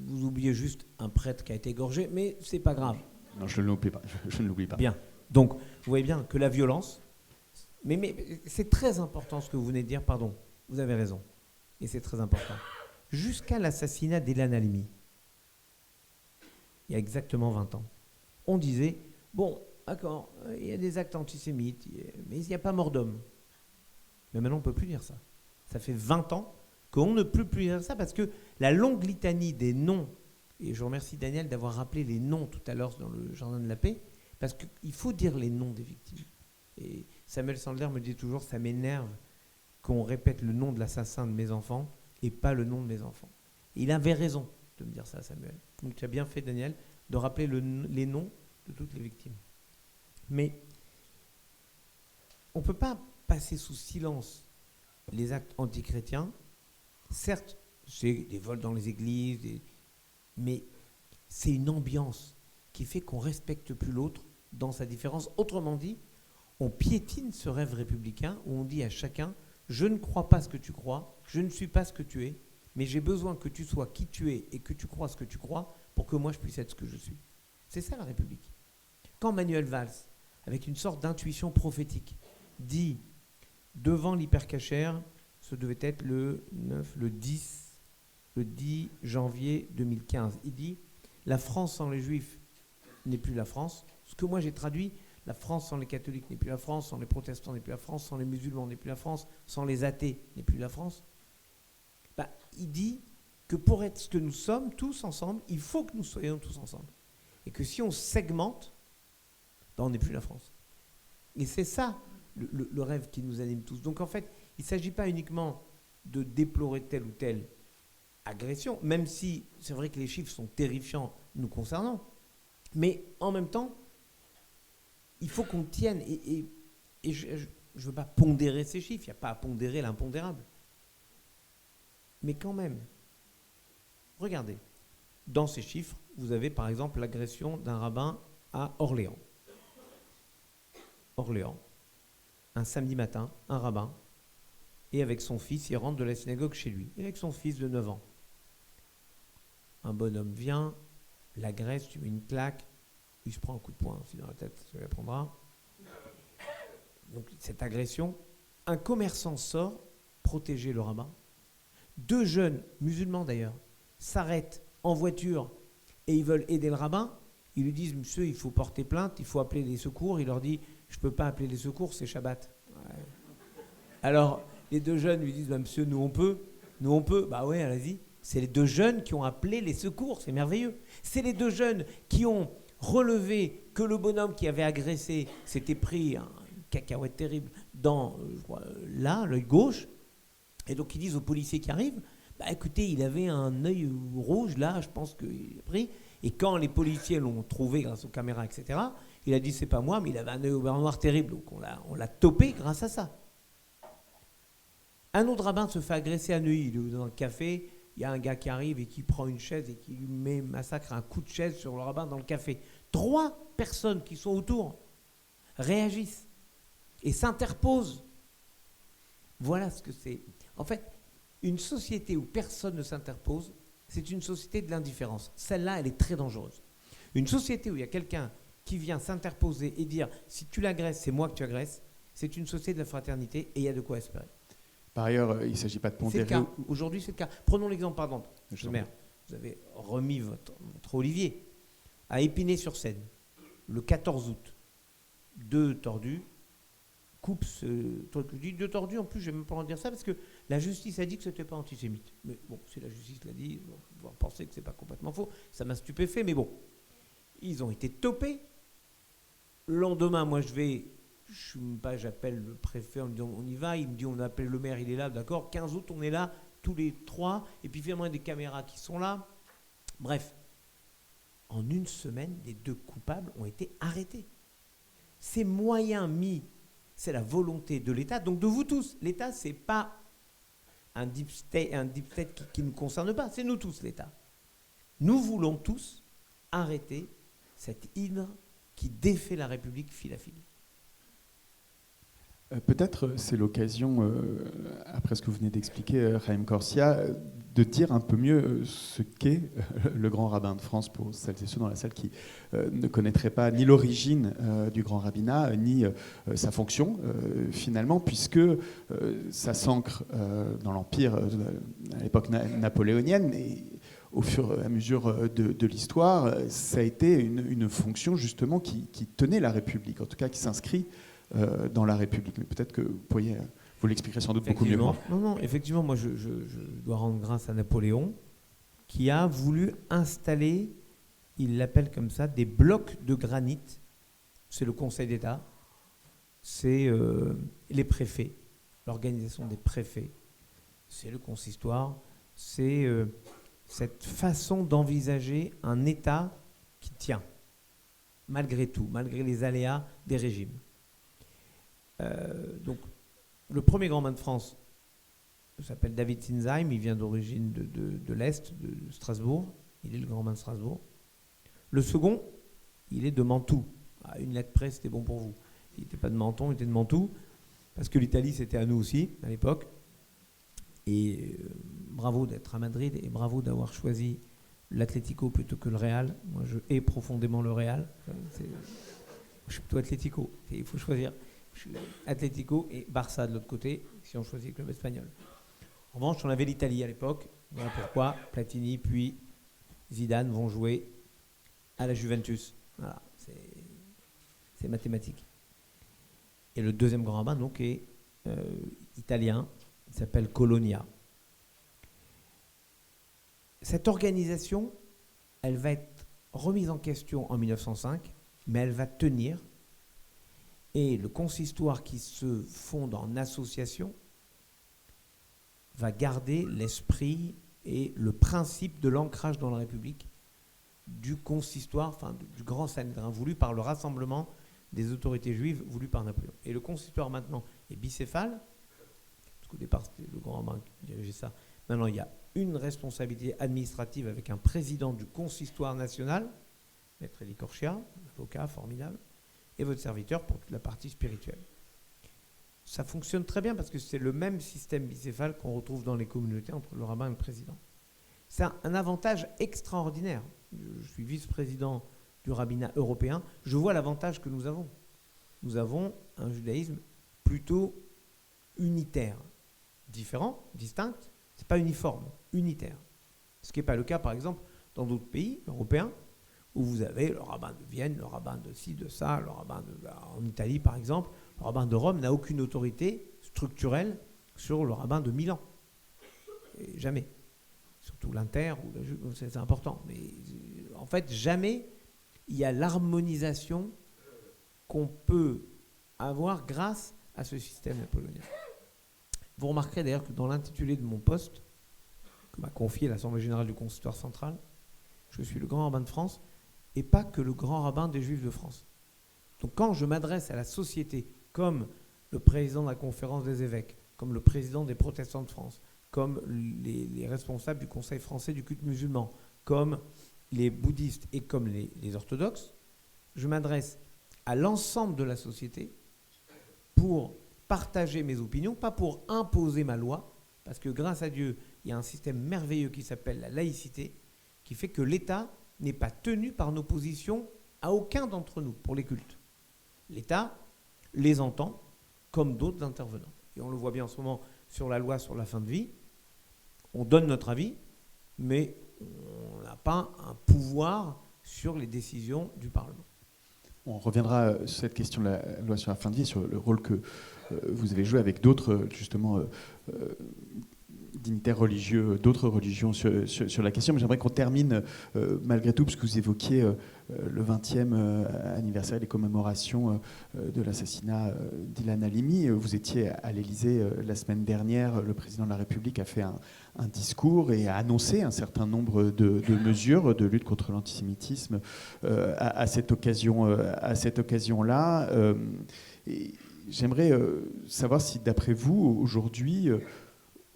Vous oubliez juste un prêtre qui a été égorgé, mais c'est pas grave. Non, je ne l'oublie pas. Je ne l'oublie pas. Bien. Donc, vous voyez bien que la violence... Mais c'est très important ce que vous venez de dire, pardon. Vous avez raison. Et c'est très important. Jusqu'à l'assassinat d'Ilan Halimi, il y a exactement 20 ans, on disait, bon, d'accord, il y a des actes antisémites, mais il n'y a pas mort d'homme. Mais maintenant, on ne peut plus dire ça. Ça fait 20 ans qu'on ne peut plus dire ça, parce que la longue litanie des noms, et je remercie Daniel d'avoir rappelé les noms tout à l'heure dans le Jardin de la Paix, parce qu'il faut dire les noms des victimes. Et Samuel Sandler me dit toujours, ça m'énerve qu'on répète le nom de l'assassin de mes enfants et pas le nom de mes enfants. Et il avait raison de me dire ça, Samuel. Donc tu as bien fait, Daniel, de rappeler les noms de toutes les victimes. Mais on ne peut pas passer sous silence les actes antichrétiens. Certes, c'est des vols dans les églises, mais c'est une ambiance qui fait qu'on ne respecte plus l'autre dans sa différence. Autrement dit, on piétine ce rêve républicain où on dit à chacun « Je ne crois pas ce que tu crois, je ne suis pas ce que tu es, mais j'ai besoin que tu sois qui tu es et que tu crois ce que tu crois pour que moi je puisse être ce que je suis. » C'est ça la République. Quand Manuel Valls, avec une sorte d'intuition prophétique, dit devant l'hypercachère, ce devait être le 10 janvier 2015, il dit « La France sans les Juifs n'est plus la France ». Ce que moi j'ai traduit, la France sans les catholiques n'est plus la France, sans les protestants n'est plus la France, sans les musulmans n'est plus la France, sans les athées n'est plus la France. Il dit que pour être ce que nous sommes tous ensemble, il faut que nous soyons tous ensemble. Et que si on segmente, on n'est plus la France. Et c'est ça le rêve qui nous anime tous. Donc en fait, il ne s'agit pas uniquement de déplorer tel ou tel agression, même si c'est vrai que les chiffres sont terrifiants nous concernant, mais en même temps, il faut qu'on tienne, et je ne veux pas pondérer ces chiffres, il n'y a pas à pondérer l'impondérable. Mais quand même, regardez, dans ces chiffres, vous avez par exemple l'agression d'un rabbin à Orléans. Orléans, un samedi matin, un rabbin, et avec son fils, il rentre de la synagogue chez lui, et avec son fils de 9 ans. Un bonhomme vient, l'agresse, tu mets une claque, il se prend un coup de poing aussi dans la tête, ça lui apprendra. Donc cette agression, un commerçant sort protéger le rabbin. 2 jeunes, musulmans d'ailleurs, s'arrêtent en voiture et ils veulent aider le rabbin. Ils lui disent, monsieur, il faut porter plainte, il faut appeler les secours. Il leur dit, je ne peux pas appeler les secours, c'est Shabbat. Ouais. Alors, les 2 jeunes lui disent, bah, monsieur, nous on peut. Bah ouais, allez-y. C'est les 2 jeunes qui ont appelé les secours, c'est merveilleux. C'est les 2 jeunes qui ont relevé que le bonhomme qui avait agressé s'était pris une cacahuète terrible dans là, l'œil gauche. Et donc ils disent aux policiers qui arrivent, bah écoutez, il avait un œil rouge là, je pense qu'il a pris. Et quand les policiers l'ont trouvé grâce aux caméras, etc., il a dit c'est pas moi, mais il avait un œil au beurre noir terrible. Donc on l'a topé grâce à ça. Un autre rabbin se fait agresser à Neuilly, il est dans un café, il y a un gars qui arrive et qui prend une chaise et qui lui massacre un coup de chaise sur le rabbin dans le café. 3 personnes qui sont autour réagissent et s'interposent. Voilà ce que c'est. En fait, une société où personne ne s'interpose, c'est une société de l'indifférence. Celle-là, elle est très dangereuse. Une société où il y a quelqu'un qui vient s'interposer et dire « si tu l'agresses, c'est moi que tu agresses », c'est une société de la fraternité et il y a de quoi espérer. Par ailleurs, il ne s'agit pas de pondérer... C'est le cas. Aujourd'hui, c'est le cas. Prenons l'exemple, pardon, monsieur le maire. Vous avez remis votre Olivier à Épinay-sur-Seine, le 14 août. 2 tordus coupe ce truc. Je dis 2 tordus, en plus, je ne vais même pas en dire ça, parce que la justice a dit que ce n'était pas antisémite. Mais bon, si la justice l'a dit, on va pouvoir penser que ce n'est pas complètement faux. Ça m'a stupéfait, mais bon. Ils ont été topés. Le lendemain, moi, j'appelle le préfet en me disant on y va. Il me dit on appelle le maire, il est là, d'accord. 15 août, on est là, tous les 3. Et puis, finalement, il y a des caméras qui sont là. Bref. En une semaine, les 2 coupables ont été arrêtés. Ces moyens mis, c'est la volonté de l'État, donc de vous tous. L'État, ce n'est pas un deep state qui ne nous concerne pas, c'est nous tous, l'État. Nous voulons tous arrêter cette hydre qui défait la République fil à fil. Peut-être c'est l'occasion, après ce que vous venez d'expliquer, Chaim Corsia, de dire un peu mieux ce qu'est le grand rabbin de France pour celles et ceux dans la salle qui ne connaîtraient pas ni l'origine du grand rabbinat, ni sa fonction, finalement, puisque ça s'ancre dans l'Empire à l'époque napoléonienne, et au fur et à mesure de l'histoire, ça a été une fonction justement qui tenait la République, en tout cas qui s'inscrit dans la République. Mais peut-être que vous l'expliquerez sans doute beaucoup mieux que moi. Non, effectivement, moi je dois rendre grâce à Napoléon, qui a voulu installer, il l'appelle comme ça, des blocs de granit. C'est le Conseil d'État, c'est les préfets, l'organisation des préfets, c'est le consistoire, c'est cette façon d'envisager un État qui tient, malgré tout, malgré les aléas des régimes. Donc, le premier grand rabbin de France s'appelle David Sinsheim, il vient d'origine de l'Est, de Strasbourg, il est le grand rabbin de Strasbourg. Le second, il est de Mantoue. À une lettre près, c'était bon pour vous. Il n'était pas de Menton, il était de Mantoue, parce que l'Italie, c'était à nous aussi, à l'époque. Et bravo d'être à Madrid, et bravo d'avoir choisi l'Atlético plutôt que le Real. Moi, je hais profondément le Real. Je suis plutôt Atlético, il faut choisir. Je suis Atlético et Barça de l'autre côté, si on choisit le club espagnol. En revanche, on avait l'Italie à l'époque. Voilà pourquoi Platini puis Zidane vont jouer à la Juventus. Voilà, c'est mathématique. Et le deuxième grand rabbin, donc, est italien. Il s'appelle Colonia. Cette organisation, elle va être remise en question en 1905, mais elle va tenir. Et le consistoire qui se fonde en association va garder l'esprit et le principe de l'ancrage dans la République du consistoire, enfin du grand Sanhédrin voulu par le rassemblement des autorités juives voulu par Napoléon. Et le consistoire maintenant est bicéphale, parce qu'au départ c'était le grand rabbin qui dirigeait ça. Maintenant il y a une responsabilité administrative avec un président du consistoire national, Maître Elie Korsia, un avocat formidable, et votre serviteur pour toute la partie spirituelle. Ça fonctionne très bien parce que c'est le même système bicéphale qu'on retrouve dans les communautés entre le rabbin et le président. C'est un avantage extraordinaire. Je suis vice-président du rabbinat européen. Je vois l'avantage que nous avons. Nous avons un judaïsme plutôt unitaire, différent, distinct. Ce n'est pas uniforme, unitaire. Ce qui n'est pas le cas, par exemple, dans d'autres pays européens, où vous avez le rabbin de Vienne, le rabbin de ci, de ça, le rabbin en Italie, par exemple. Le rabbin de Rome n'a aucune autorité structurelle sur le rabbin de Milan. Et jamais. Surtout l'Inter, c'est important. Mais en fait, jamais il y a l'harmonisation qu'on peut avoir grâce à ce système napoléonien. Vous remarquerez d'ailleurs que dans l'intitulé de mon poste, que m'a confié l'Assemblée générale du consistoire central, je suis le grand rabbin de France et pas que le grand rabbin des Juifs de France. Donc quand je m'adresse à la société comme le président de la conférence des évêques, comme le président des protestants de France, comme les responsables du Conseil français du culte musulman, comme les bouddhistes et comme les orthodoxes, je m'adresse à l'ensemble de la société pour partager mes opinions, pas pour imposer ma loi, parce que grâce à Dieu, il y a un système merveilleux qui s'appelle la laïcité, qui fait que l'État n'est pas tenu par nos positions à aucun d'entre nous pour les cultes. L'État les entend comme d'autres intervenants. Et on le voit bien en ce moment sur la loi sur la fin de vie. On donne notre avis, mais on n'a pas un pouvoir sur les décisions du Parlement. On reviendra sur cette question de la loi sur la fin de vie, sur le rôle que vous avez joué avec d'autres, justement, dignitaires religieux, d'autres religions sur la question. Mais j'aimerais qu'on termine, malgré tout, parce que vous évoquiez le 20e anniversaire, les commémorations de l'assassinat d'Ilan Halimi. Vous étiez à l'Élysée la semaine dernière. Le président de la République a fait un discours et a annoncé un certain nombre de mesures de lutte contre l'antisémitisme à cette occasion-là. Et j'aimerais savoir si, d'après vous, aujourd'hui,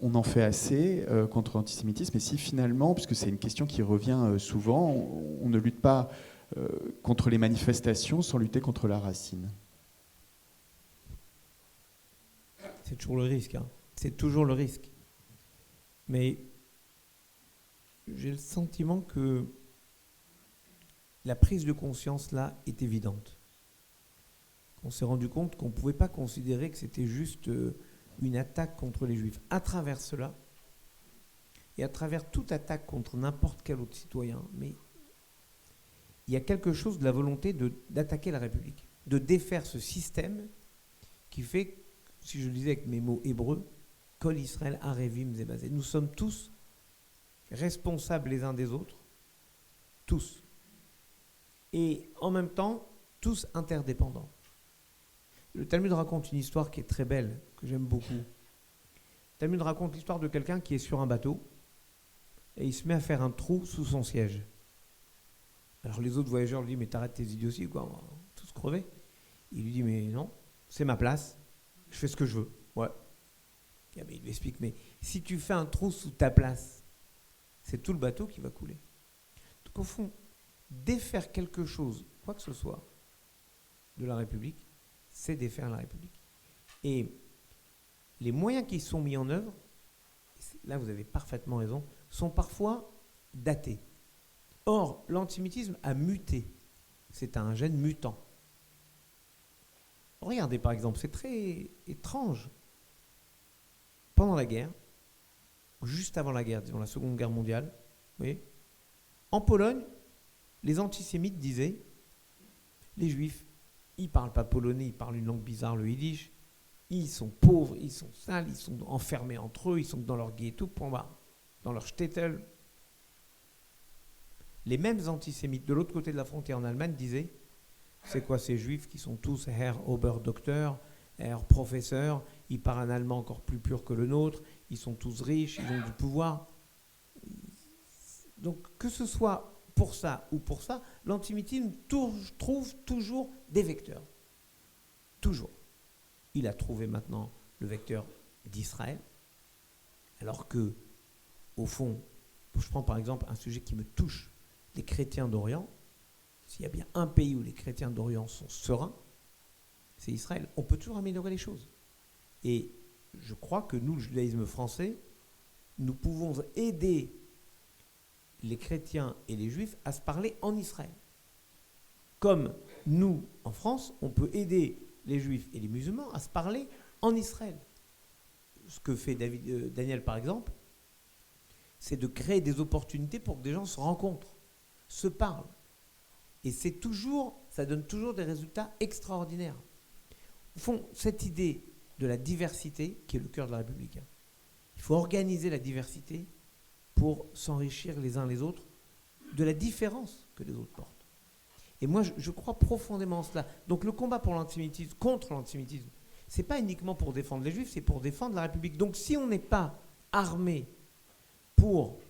on en fait assez contre l'antisémitisme, et si finalement, puisque c'est une question qui revient souvent, on ne lutte pas contre les manifestations sans lutter contre la racine. C'est toujours le risque. Hein. C'est toujours le risque. Mais j'ai le sentiment que la prise de conscience, là, est évidente. On s'est rendu compte qu'on ne pouvait pas considérer que c'était juste une attaque contre les Juifs. À travers cela, et à travers toute attaque contre n'importe quel autre citoyen, mais il y a quelque chose de la volonté d'attaquer la République, de défaire ce système qui fait, si je le disais avec mes mots hébreux, Kol Israël Arevim Zebazé. Nous sommes tous responsables les uns des autres, tous. Et en même temps, tous interdépendants. Le Talmud raconte une histoire qui est très belle, que j'aime beaucoup. Le Talmud raconte l'histoire de quelqu'un qui est sur un bateau et il se met à faire un trou sous son siège. Alors les autres voyageurs lui disent « Mais t'arrêtes tes idioties ou quoi, on va tous crever ?» Il lui dit « Mais non, c'est ma place, je fais ce que je veux. » Ouais. Et il lui explique « Mais si tu fais un trou sous ta place, c'est tout le bateau qui va couler. » Donc au fond, défaire quelque chose, quoi que ce soit, de la République, c'est défaire la République. Et les moyens qui sont mis en œuvre, là vous avez parfaitement raison, sont parfois datés. Or, l'antisémitisme a muté. C'est un gène mutant. Regardez par exemple, c'est très étrange. Pendant la guerre, juste avant la guerre, disons la Seconde Guerre mondiale, vous voyez, en Pologne, les antisémites disaient « Les Juifs, ils ne parlent pas polonais, ils parlent une langue bizarre, le yiddish. Ils sont pauvres, ils sont sales, ils sont enfermés entre eux, ils sont dans leur ghetto, dans leur shtetl. » Les mêmes antisémites de l'autre côté de la frontière en Allemagne disaient « C'est quoi ces Juifs qui sont tous Herr Oberdoktor, Herr Professeur, ils parlent un allemand encore plus pur que le nôtre, ils sont tous riches, ils ont du pouvoir. » Donc, que ce soit pour ça ou pour ça, l'antisémitisme trouve toujours des vecteurs. Toujours. Il a trouvé maintenant le vecteur d'Israël, alors que, au fond, je prends par exemple un sujet qui me touche, les chrétiens d'Orient. S'il y a bien un pays où les chrétiens d'Orient sont sereins, c'est Israël. On peut toujours améliorer les choses. Et je crois que nous, le judaïsme français, nous pouvons aider les chrétiens et les juifs à se parler en Israël. Comme nous, en France, on peut aider les juifs et les musulmans à se parler en Israël. Ce que fait Daniel, par exemple, c'est de créer des opportunités pour que des gens se rencontrent, se parlent. Et ça donne toujours des résultats extraordinaires. Au fond, cette idée de la diversité, qui est le cœur de la République, il faut organiser la diversité pour s'enrichir les uns les autres de la différence que les autres portent. Et moi, je crois profondément en cela. Donc le combat pour l'antisémitisme, contre l'antisémitisme, ce n'est pas uniquement pour défendre les Juifs, c'est pour défendre la République. Donc si on n'est pas armé pour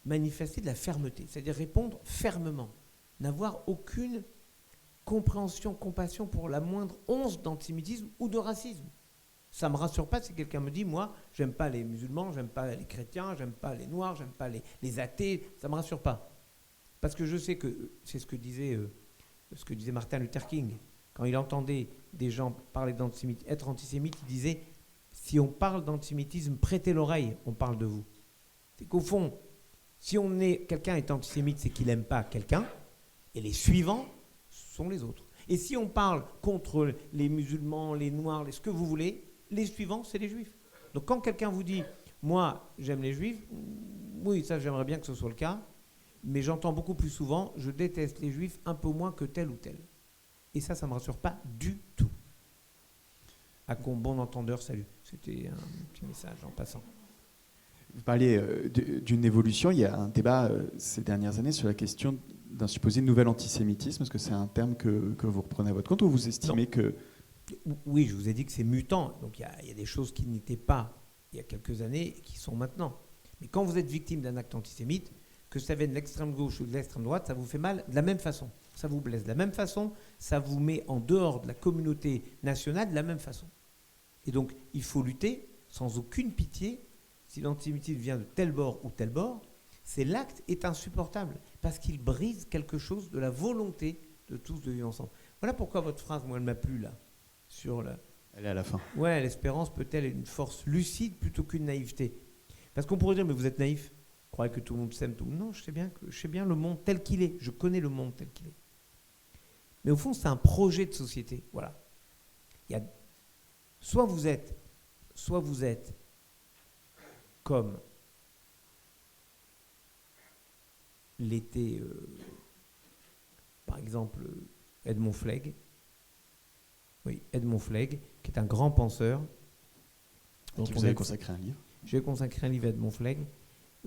manifester de la fermeté, c'est-à-dire répondre fermement, n'avoir aucune compréhension, compassion pour la moindre once d'antisémitisme ou de racisme. Ça ne me rassure pas si quelqu'un me dit, moi, j'aime pas les musulmans, j'aime pas les chrétiens, j'aime pas les noirs, j'aime pas les athées, ça ne me rassure pas. Parce que je sais que c'est ce que disait Martin Luther King. Quand il entendait des gens parler être antisémite, il disait, si on parle d'antisémitisme, prêtez l'oreille, on parle de vous. C'est qu'au fond, si quelqu'un est antisémite, c'est qu'il n'aime pas quelqu'un, et les suivants sont les autres. Et si on parle contre les musulmans, les noirs, ce que vous voulez, les suivants, c'est les juifs. Donc quand quelqu'un vous dit, moi, j'aime les juifs, oui, ça, j'aimerais bien que ce soit le cas, mais j'entends beaucoup plus souvent, je déteste les juifs un peu moins que tel ou tel. Et ça ne me rassure pas du tout. À bon entendeur, salut. C'était un petit message en passant. Vous parliez d'une évolution. Il y a un débat ces dernières années sur la question d'un supposé nouvel antisémitisme. Est-ce que c'est un terme que vous reprenez à votre compte ou vous estimez que... Oui, je vous ai dit que c'est mutant. Donc il y a des choses qui n'étaient pas il y a quelques années et qui sont maintenant. Mais quand vous êtes victime d'un acte antisémite, que ça vienne de l'extrême gauche ou de l'extrême droite, ça vous fait mal de la même façon. Ça vous blesse de la même façon. Ça vous met en dehors de la communauté nationale de la même façon. Et donc il faut lutter sans aucune pitié. Si l'antisémitisme vient de tel bord ou tel bord, l'acte est insupportable parce qu'il brise quelque chose de la volonté de tous de vivre ensemble. Voilà pourquoi votre phrase, moi, elle m'a plu là. Elle est à la fin. Ouais, l'espérance peut-elle être une force lucide plutôt qu'une naïveté? Parce qu'on pourrait dire, mais vous êtes naïf. Vous croyez que tout le monde s'aime, tout le monde. Non, je sais bien le monde tel qu'il est. Je connais le monde tel qu'il est. Mais au fond, c'est un projet de société. Voilà. Soit vous êtes comme l'était, par exemple, Edmond Flegg. Oui, Edmond Flegg, qui est un grand penseur. Qui vous avez consacré un livre. J'ai consacré un livre à Edmond Flegg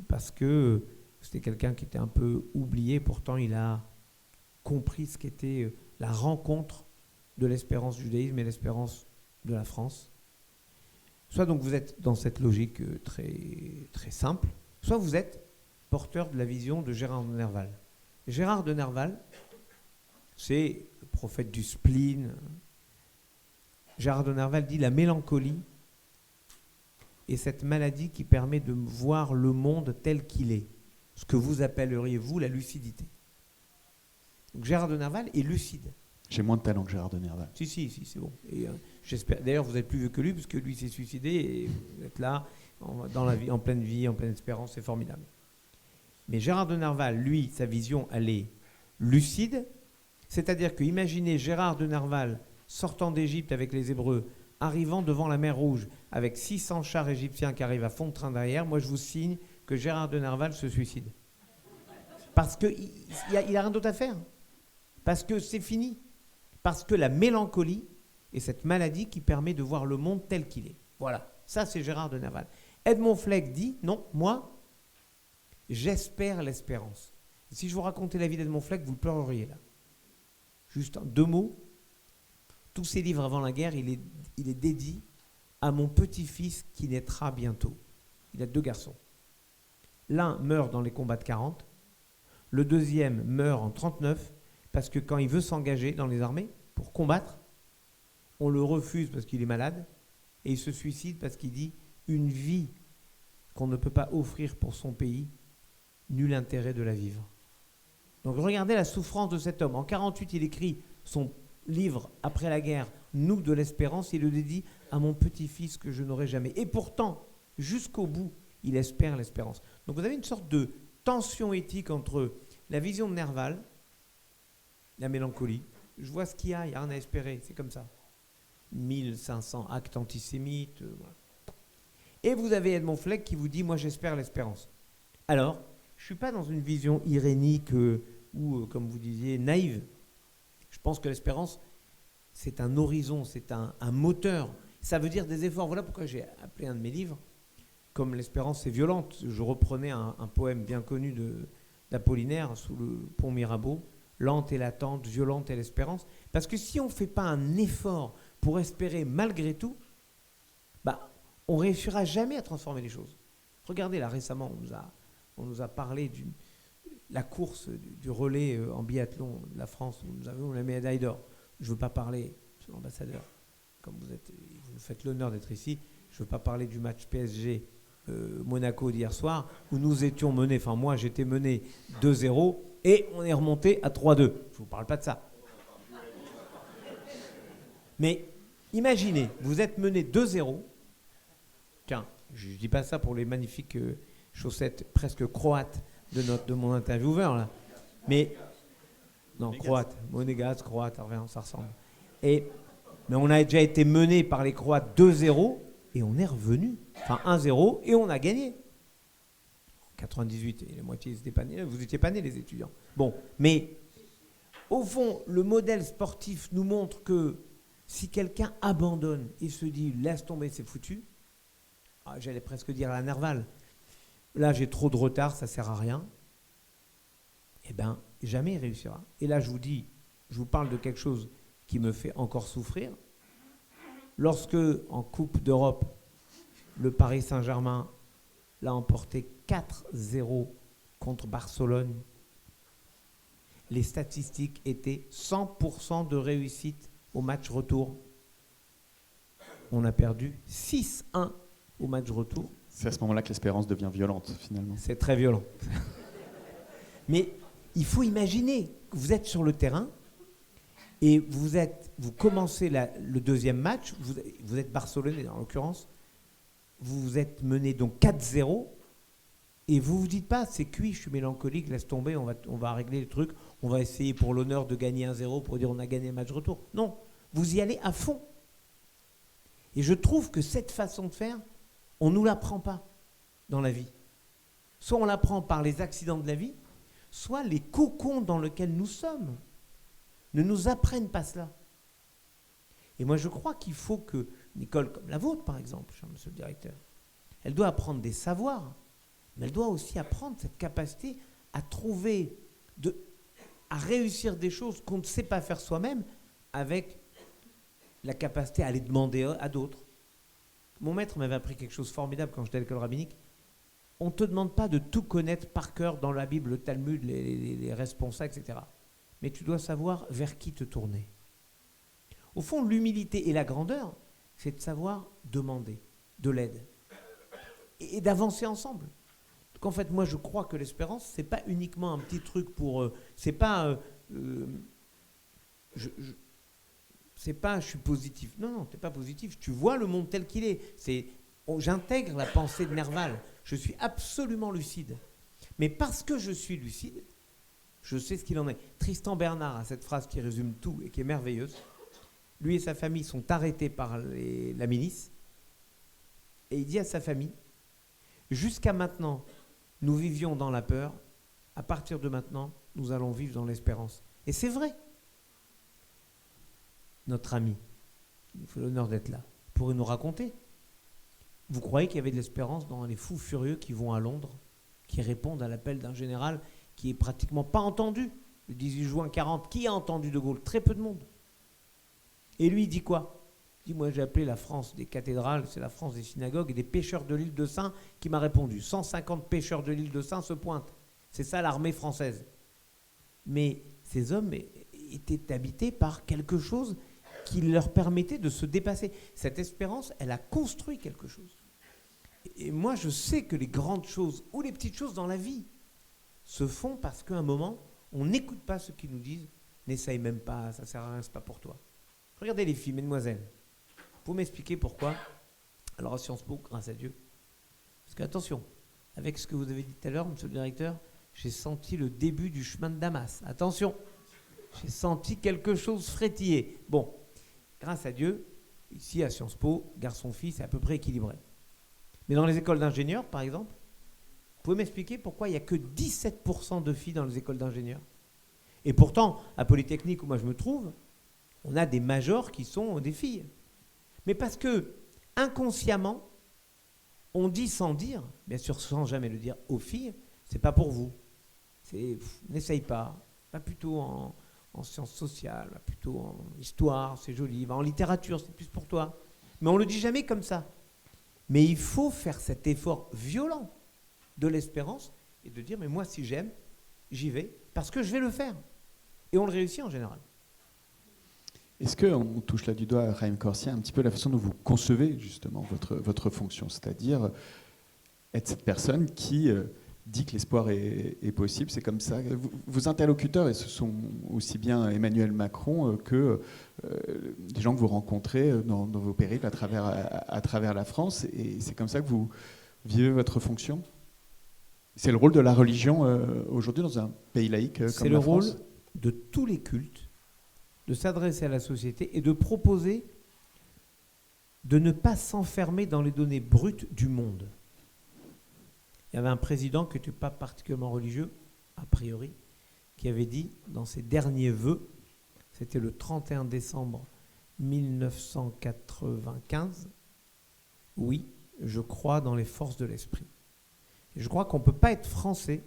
parce que c'était quelqu'un qui était un peu oublié. Pourtant, il a compris ce qu'était la rencontre de l'espérance du judaïsme et l'espérance de la France. Soit donc vous êtes dans cette logique très, très simple, soit vous êtes porteur de la vision de Gérard de Nerval. Gérard de Nerval, c'est le prophète du spleen. Gérard de Nerval dit la mélancolie est cette maladie qui permet de voir le monde tel qu'il est, ce que vous appelleriez, vous, la lucidité. Donc Gérard de Nerval est lucide. J'ai moins de talent que Gérard de Nerval. Si, c'est bon. Et j'espère. D'ailleurs, vous êtes plus vieux que lui, parce que lui s'est suicidé, et vous êtes là, dans la vie, en pleine espérance, c'est formidable. Mais Gérard de Nerval, lui, sa vision, elle est lucide. C'est-à-dire que, imaginez Gérard de Nerval sortant d'Égypte avec les Hébreux, arrivant devant la mer Rouge, avec 600 chars égyptiens qui arrivent à fond de train derrière, moi je vous signe que Gérard de Nerval se suicide. Parce qu'il n'a rien d'autre à faire. Parce que c'est fini. Parce que la mélancolie est cette maladie qui permet de voir le monde tel qu'il est. Voilà, ça c'est Gérard de Nerval. Edmond Flegg dit, non, moi, j'espère l'espérance. Et si je vous racontais la vie d'Edmond Flegg, vous le pleureriez là. Juste 2 mots. Tous ses livres avant la guerre, il est dédié à mon petit-fils qui naîtra bientôt. Il a 2 garçons. L'un meurt dans les combats de 40, le deuxième meurt en 39, parce que quand il veut s'engager dans les armées pour combattre, on le refuse parce qu'il est malade, et il se suicide parce qu'il dit « une vie qu'on ne peut pas offrir pour son pays, nul intérêt de la vivre ». Donc regardez la souffrance de cet homme. En 48, il écrit son livre « Après la guerre, nous de l'espérance », il le dédie à mon petit-fils que je n'aurai jamais. Et pourtant, jusqu'au bout, il espère l'espérance. Donc vous avez une sorte de tension éthique entre la vision de Nerval, la mélancolie. Je vois ce qu'il y a, il n'y a rien à espérer, c'est comme ça. 1500 actes antisémites. Voilà. Et vous avez Edmond Fleck qui vous dit « moi j'espère l'espérance ». Alors, je ne suis pas dans une vision irénique ou, comme vous disiez, naïve. Je pense que l'espérance, c'est un horizon, c'est un moteur. Ça veut dire des efforts. Voilà pourquoi j'ai appelé un de mes livres comme « L'espérance est violente ». Je reprenais un poème bien connu d'Apollinaire sous le pont Mirabeau. « Lente est l'attente, violente est l'espérance ». Parce que si on ne fait pas un effort pour espérer malgré tout, on ne réussira jamais à transformer les choses. Regardez, là récemment, on nous a parlé de la course du relais en biathlon de la France, où nous avons la médaille d'or. Je ne veux pas parler, monsieur l'ambassadeur, comme vous nous faites l'honneur d'être ici, je ne veux pas parler du match PSG Monaco d'hier soir, où nous étions menés, enfin moi j'étais mené 2-0, et on est remonté à 3-2. Je ne vous parle pas de ça. Mais imaginez, vous êtes mené 2-0. Tiens, je ne dis pas ça pour les magnifiques chaussettes presque croates de mon intervieweur, là. Mais, non, croate, monégasque, croate, ça ressemble. Mais on a déjà été mené par les Croates 2-0 et on est revenu. Enfin, 1-0 et on a gagné. 98, et la moitié n'étaient pas nés. Vous n'étiez pas nés, les étudiants. Bon, mais au fond, le modèle sportif nous montre que si quelqu'un abandonne et se dit « laisse tomber, c'est foutu », j'allais presque dire à la Nerval, là j'ai trop de retard, ça ne sert à rien, eh bien jamais il réussira. Et là je vous parle de quelque chose qui me fait encore souffrir. Lorsque en Coupe d'Europe, le Paris Saint-Germain l'a emporté 4-0 contre Barcelone, les statistiques étaient 100% de réussite au match retour. On a perdu 6-1 au match retour. C'est à ce moment-là que l'espérance devient violente, finalement. C'est très violent. Mais il faut imaginer que vous êtes sur le terrain et vous commencez le deuxième match, vous êtes barcelonais en l'occurrence, vous êtes mené donc 4-0 et vous vous dites pas c'est cuit, je suis mélancolique, laisse tomber, on va régler le truc, on va essayer pour l'honneur de gagner 1-0 pour dire on a gagné le match retour. Non, vous y allez à fond. Et je trouve que cette façon de faire, on ne nous l'apprend pas dans la vie. Soit on l'apprend par les accidents de la vie, soit les cocons dans lesquels nous sommes ne nous apprennent pas cela. Et moi, je crois qu'il faut qu'une école comme la vôtre, par exemple, cher monsieur le directeur, elle doit apprendre des savoirs, mais elle doit aussi apprendre cette capacité à trouver, à réussir des choses qu'on ne sait pas faire soi-même avec la capacité à les demander à d'autres. Mon maître m'avait appris quelque chose de formidable quand j'étais à l'école rabbinique. On ne te demande pas de tout connaître par cœur dans la Bible, le Talmud, les responsables, etc. Mais tu dois savoir vers qui te tourner. Au fond, l'humilité et la grandeur, c'est de savoir demander de l'aide et d'avancer ensemble. Donc en fait, moi, je crois que l'espérance, c'est pas uniquement un petit truc pour... c'est pas... c'est pas je suis positif. Non, tu n'es pas positif. Tu vois le monde tel qu'il est. J'intègre la pensée de Nerval. Je suis absolument lucide. Mais parce que je suis lucide, je sais ce qu'il en est. Tristan Bernard a cette phrase qui résume tout et qui est merveilleuse. Lui et sa famille sont arrêtés par la milice. Et il dit à sa famille, jusqu'à maintenant, nous vivions dans la peur. À partir de maintenant, nous allons vivre dans l'espérance. Et c'est vrai. Notre ami, il fait l'honneur d'être là, pourrait nous raconter. Vous croyez qu'il y avait de l'espérance dans les fous furieux qui vont à Londres, qui répondent à l'appel d'un général qui est pratiquement pas entendu. Le 18 juin 40, qui a entendu De Gaulle? Très peu de monde. Et lui, il dit quoi? Dis, moi, j'ai appelé la France des cathédrales, c'est la France des synagogues et des pêcheurs de l'île de Saint qui m'a répondu. 150 pêcheurs de l'île de Saint se pointent. C'est ça l'armée française. Mais ces hommes étaient habités par quelque chose qui leur permettait de se dépasser. Cette espérance, elle a construit quelque chose. Et moi, je sais que les grandes choses ou les petites choses dans la vie se font parce qu'à un moment, on n'écoute pas ceux qui nous disent « n'essaye même pas, ça ne sert à rien, ce n'est pas pour toi ». Regardez les filles, mesdemoiselles. Vous pouvez m'expliquer pourquoi? Alors à Sciences Po, grâce à Dieu. Parce que attention, avec ce que vous avez dit tout à l'heure, monsieur le directeur, j'ai senti le début du chemin de Damas. Attention, j'ai senti quelque chose frétiller. Bon, grâce à Dieu, ici à Sciences Po, garçon-fille, c'est à peu près équilibré. Mais dans les écoles d'ingénieurs, par exemple, vous pouvez m'expliquer pourquoi il n'y a que 17% de filles dans les écoles d'ingénieurs? Et pourtant, à Polytechnique, où moi je me trouve, on a des majors qui sont des filles. Mais parce que, inconsciemment, on dit sans dire, bien sûr sans jamais le dire aux filles, c'est pas pour vous. N'essaye pas. Va plutôt en sciences sociales, va plutôt en histoire, c'est joli. Va en littérature, c'est plus pour toi. Mais on le dit jamais comme ça. Mais il faut faire cet effort violent de l'espérance et de dire, mais moi, si j'aime, j'y vais, parce que je vais le faire. Et on le réussit en général. Est-ce qu'on touche là du doigt, Raïm Corsia, un petit peu la façon dont vous concevez justement votre fonction, c'est-à-dire être cette personne qui dit que l'espoir est possible, c'est comme ça. Vos interlocuteurs, et ce sont aussi bien Emmanuel Macron que des gens que vous rencontrez dans vos périples à travers la France, et c'est comme ça que vous vivez votre fonction? C'est le rôle de la religion aujourd'hui dans un pays laïque comme la France? C'est le rôle de tous les cultes de s'adresser à la société et de proposer de ne pas s'enfermer dans les données brutes du monde. Il y avait un président qui n'était pas particulièrement religieux, a priori, qui avait dit dans ses derniers vœux, c'était le 31 décembre 1995, « Oui, je crois dans les forces de l'esprit ». Je crois qu'on ne peut pas être français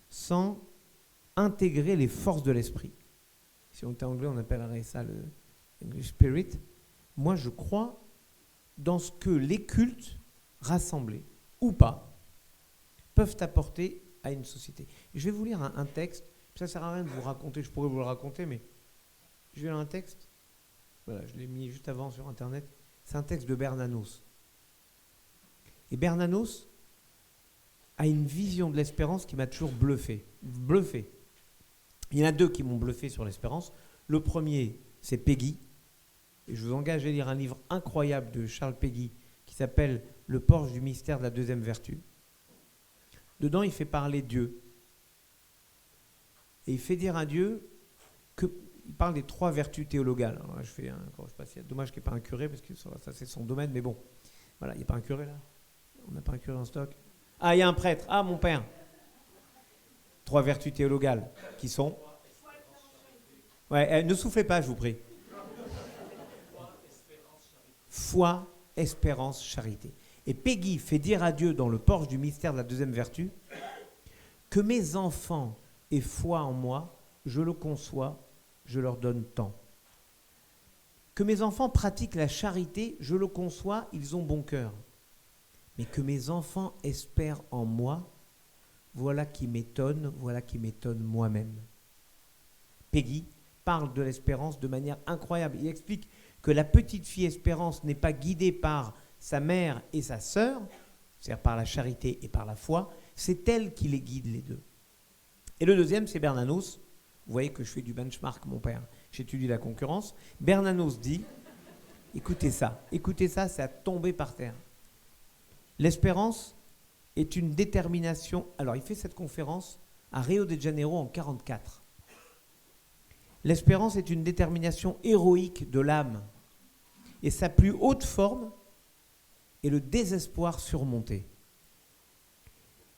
sans intégrer les forces de l'esprit. Si on était anglais, on appellerait ça le English Spirit. Moi, je crois dans ce que les cultes, rassemblés ou pas, peuvent apporter à une société. Et je vais vous lire un texte. Ça ne sert à rien de vous raconter, je pourrais vous le raconter, mais je vais lire un texte. Voilà, je l'ai mis juste avant sur Internet. C'est un texte de Bernanos. Et Bernanos a une vision de l'espérance qui m'a toujours bluffé. Il y en a deux qui m'ont bluffé sur l'espérance. Le premier, c'est Péguy. Et je vous engage à lire un livre incroyable de Charles Péguy qui s'appelle « Le porche du mystère de la deuxième vertu ». Dedans, il fait parler Dieu. Et il fait dire à Dieu qu'il parle des 3 vertus théologales. Alors là, je fais dommage qu'il n'y ait pas un curé, parce que ça c'est son domaine, mais bon. Voilà, il n'y a pas un curé là? On n'a pas un curé en stock? Ah, il y a un prêtre. Ah, mon père. 3 vertus théologales qui sont... Ouais, ne soufflez pas, je vous prie. Foi, espérance, charité. Et Péguy fait dire à Dieu dans le porche du mystère de la deuxième vertu que mes enfants aient foi en moi, je le conçois, je leur donne tant. Que mes enfants pratiquent la charité, je le conçois, ils ont bon cœur. Mais que mes enfants espèrent en moi, voilà qui m'étonne moi-même. Péguy parle de l'espérance de manière incroyable. Il explique que la petite fille Espérance n'est pas guidée par sa mère et sa sœur, c'est-à-dire par la charité et par la foi, c'est elle qui les guide les deux. Et le deuxième, c'est Bernanos. Vous voyez que je fais du benchmark, mon père. J'étudie la concurrence. Bernanos dit, écoutez ça, c'est à tomber par terre. L'espérance est une détermination. Alors, il fait cette conférence à Rio de Janeiro en 1944. L'espérance est une détermination héroïque de l'âme. Et sa plus haute forme est le désespoir surmonté.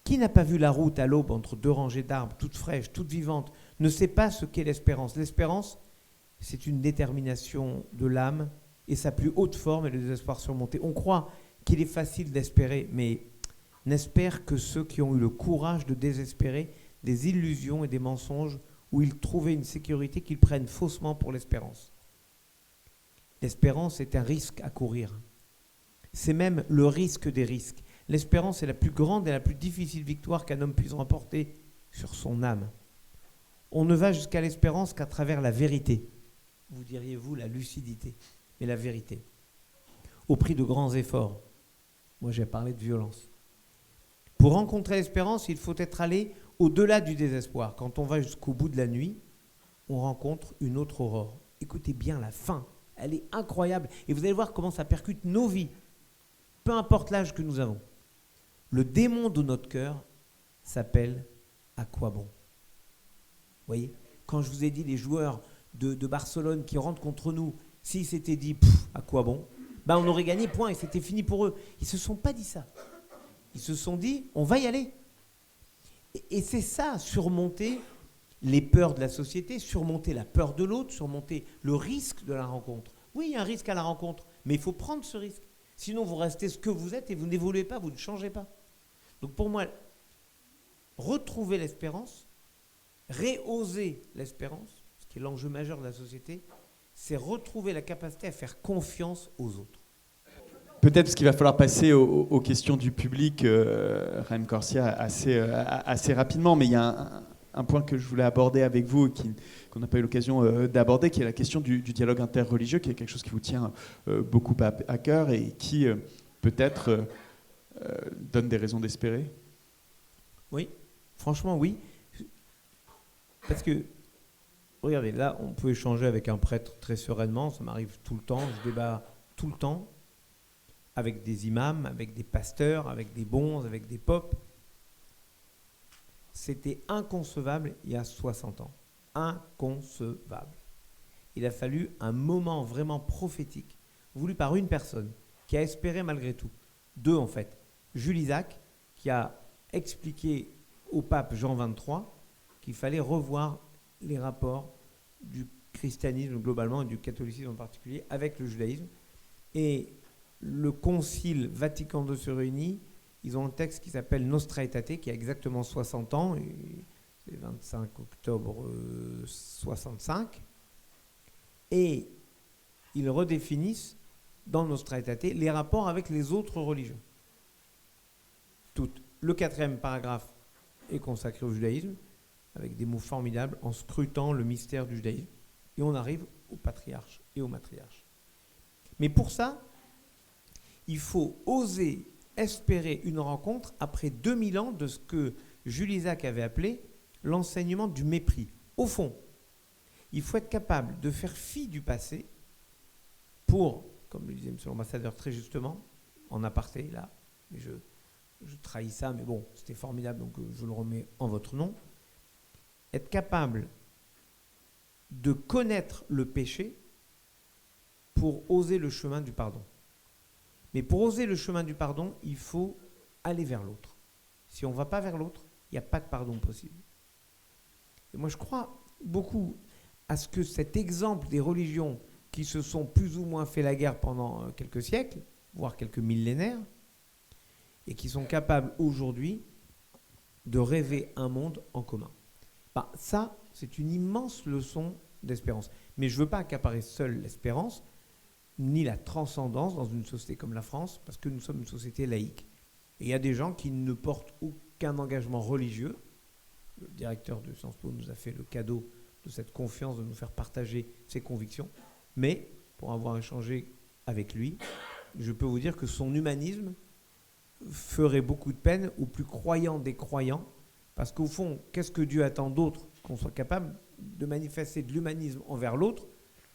Qui n'a pas vu la route à l'aube entre 2 rangées d'arbres, toutes fraîches, toutes vivantes, ne sait pas ce qu'est l'espérance. L'espérance, c'est une détermination de l'âme et sa plus haute forme est le désespoir surmonté. On croit qu'il est facile d'espérer, mais n'espèrent que ceux qui ont eu le courage de désespérer des illusions et des mensonges où ils trouvaient une sécurité qu'ils prennent faussement pour l'espérance. L'espérance est un risque à courir. C'est même le risque des risques. L'espérance est la plus grande et la plus difficile victoire qu'un homme puisse remporter sur son âme. On ne va jusqu'à l'espérance qu'à travers la vérité. Vous diriez-vous la lucidité, mais la vérité. Au prix de grands efforts. Moi, j'ai parlé de violence. Pour rencontrer l'espérance, il faut être allé au-delà du désespoir. Quand on va jusqu'au bout de la nuit, on rencontre une autre aurore. Écoutez bien la fin. Elle est incroyable. Et vous allez voir comment ça percute nos vies. Peu importe l'âge que nous avons. Le démon de notre cœur s'appelle « à quoi bon ?» Vous voyez, quand je vous ai dit les joueurs de Barcelone qui rentrent contre nous, s'ils s'étaient dit « à quoi bon ?» ben on aurait gagné, point, et c'était fini pour eux. Ils ne se sont pas dit ça. Ils se sont dit « on va y aller ». Et c'est ça, surmonter les peurs de la société, surmonter la peur de l'autre, surmonter le risque de la rencontre. Oui, il y a un risque à la rencontre, mais il faut prendre ce risque. Sinon, vous restez ce que vous êtes et vous n'évoluez pas, vous ne changez pas. Donc pour moi, retrouver l'espérance, réoser l'espérance, ce qui est l'enjeu majeur de la société, c'est retrouver la capacité à faire confiance aux autres. Peut-être parce qu'il va falloir passer aux questions du public, Raïm Corsia, assez rapidement, mais il y a un point que je voulais aborder avec vous qu'on n'a pas eu l'occasion d'aborder, qui est la question du dialogue interreligieux, qui est quelque chose qui vous tient beaucoup à cœur et qui peut-être donne des raisons d'espérer. Oui, franchement oui. Parce que, regardez, là, on peut échanger avec un prêtre très sereinement, ça m'arrive tout le temps, je débat tout le temps, avec des imams, avec des pasteurs, avec des bons, avec des popes. C'était inconcevable il y a 60 ans. Inconcevable. Il a fallu un moment vraiment prophétique, voulu par une personne, qui a espéré malgré tout. Deux, en fait. Jules Isaac, qui a expliqué au pape Jean XXIII qu'il fallait revoir les rapports du christianisme globalement et du catholicisme en particulier avec le judaïsme. Et le concile Vatican II se réunit, ils ont un texte qui s'appelle Nostra Aetate, qui a exactement 60 ans, et c'est le 25 octobre 65, et ils redéfinissent dans Nostra Aetate les rapports avec les autres religions. Toutes. Le 4e paragraphe est consacré au judaïsme, avec des mots formidables, en scrutant le mystère du judaïsme. Et on arrive au patriarche et au matriarche. Mais pour ça, il faut oser espérer une rencontre après 2000 ans de ce que Jules Isaac avait appelé l'enseignement du mépris. Au fond, il faut être capable de faire fi du passé pour, comme le disait M. l'ambassadeur très justement, en aparté, là, mais je trahis ça, mais bon, c'était formidable, donc je le remets en votre nom, être capable de connaître le péché pour oser le chemin du pardon. Mais pour oser le chemin du pardon, il faut aller vers l'autre. Si on ne va pas vers l'autre, il n'y a pas de pardon possible. Et moi, je crois beaucoup à ce que cet exemple des religions qui se sont plus ou moins fait la guerre pendant quelques siècles, voire quelques millénaires, et qui sont capables aujourd'hui de rêver un monde en commun. Ben, ça, c'est une immense leçon d'espérance. Mais je ne veux pas accaparer seule l'espérance, ni la transcendance dans une société comme la France, parce que nous sommes une société laïque. Et il y a des gens qui ne portent aucun engagement religieux. Le directeur de Sciences Po nous a fait le cadeau de cette confiance de nous faire partager ses convictions. Mais, pour avoir échangé avec lui, je peux vous dire que son humanisme ferait beaucoup de peine aux plus croyants des croyants, parce qu'au fond, qu'est-ce que Dieu attend d'autre qu'on soit capable de manifester de l'humanisme envers l'autre,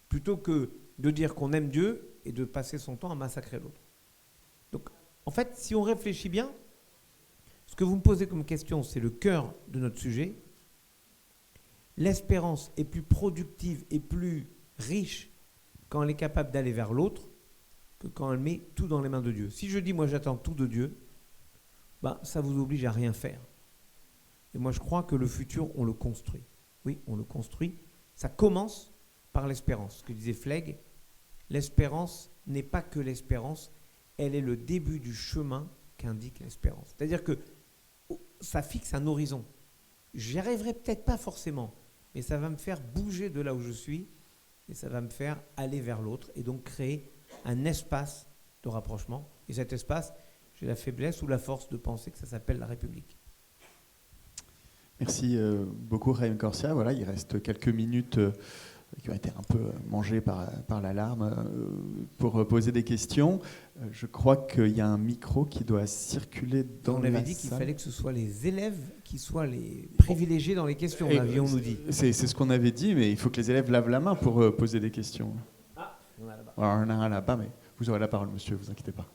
plutôt que de dire qu'on aime Dieu et de passer son temps à massacrer l'autre. Donc, en fait, si on réfléchit bien, ce que vous me posez comme question, c'est le cœur de notre sujet. L'espérance est plus productive et plus riche quand elle est capable d'aller vers l'autre que quand elle met tout dans les mains de Dieu. Si je dis, moi, j'attends tout de Dieu, ben, ça vous oblige à rien faire. Et moi, je crois que le futur, on le construit. Oui, on le construit. Ça commence par l'espérance. Ce que disait Flegg, l'espérance n'est pas que l'espérance, elle est le début du chemin qu'indique l'espérance. C'est-à-dire que ça fixe un horizon. J'y arriverai peut-être pas forcément, mais ça va me faire bouger de là où je suis et ça va me faire aller vers l'autre et donc créer un espace de rapprochement. Et cet espace, j'ai la faiblesse ou la force de penser que ça s'appelle la République. Merci beaucoup, Raïm Corsia. Voilà, il reste quelques minutes qui ont été un peu mangées par l'alarme pour poser des questions. Je crois qu'il y a un micro qui doit circuler dans la salle. On avait dit qu'il fallait que ce soit les élèves qui soient les privilégiés dans les questions, avions-nous dit. C'est ce qu'on avait dit, mais il faut que les élèves lavent la main pour poser des questions. Ah, on a là-bas. Alors, on a un là-bas, mais vous aurez la parole, monsieur, vous inquiétez pas.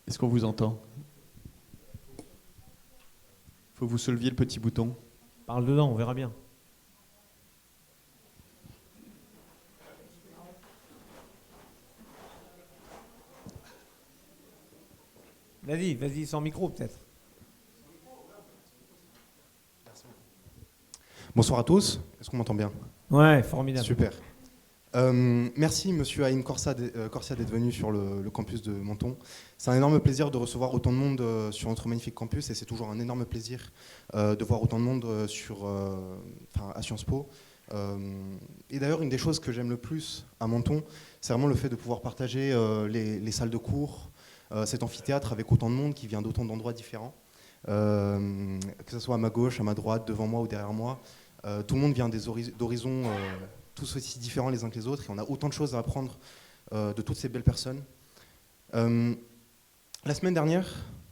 Est-ce qu'on vous entend? Il faut que vous souleviez le petit bouton. Parle dedans, on verra bien. Vas-y, sans micro peut-être. Bonsoir à tous, est-ce qu'on m'entend bien? Ouais, formidable. Super. Merci Monsieur Haïm Corsia d'être venu sur le campus de Menton. C'est un énorme plaisir de recevoir autant de monde sur notre magnifique campus et c'est toujours un énorme plaisir de voir autant de monde à Sciences Po. Et d'ailleurs, une des choses que j'aime le plus à Menton, c'est vraiment le fait de pouvoir partager les salles de cours, cet amphithéâtre avec autant de monde qui vient d'autant d'endroits différents, que ce soit à ma gauche, à ma droite, devant moi ou derrière moi. Tout le monde vient d'horizons tous aussi différents les uns que les autres et on a autant de choses à apprendre de toutes ces belles personnes. La semaine dernière,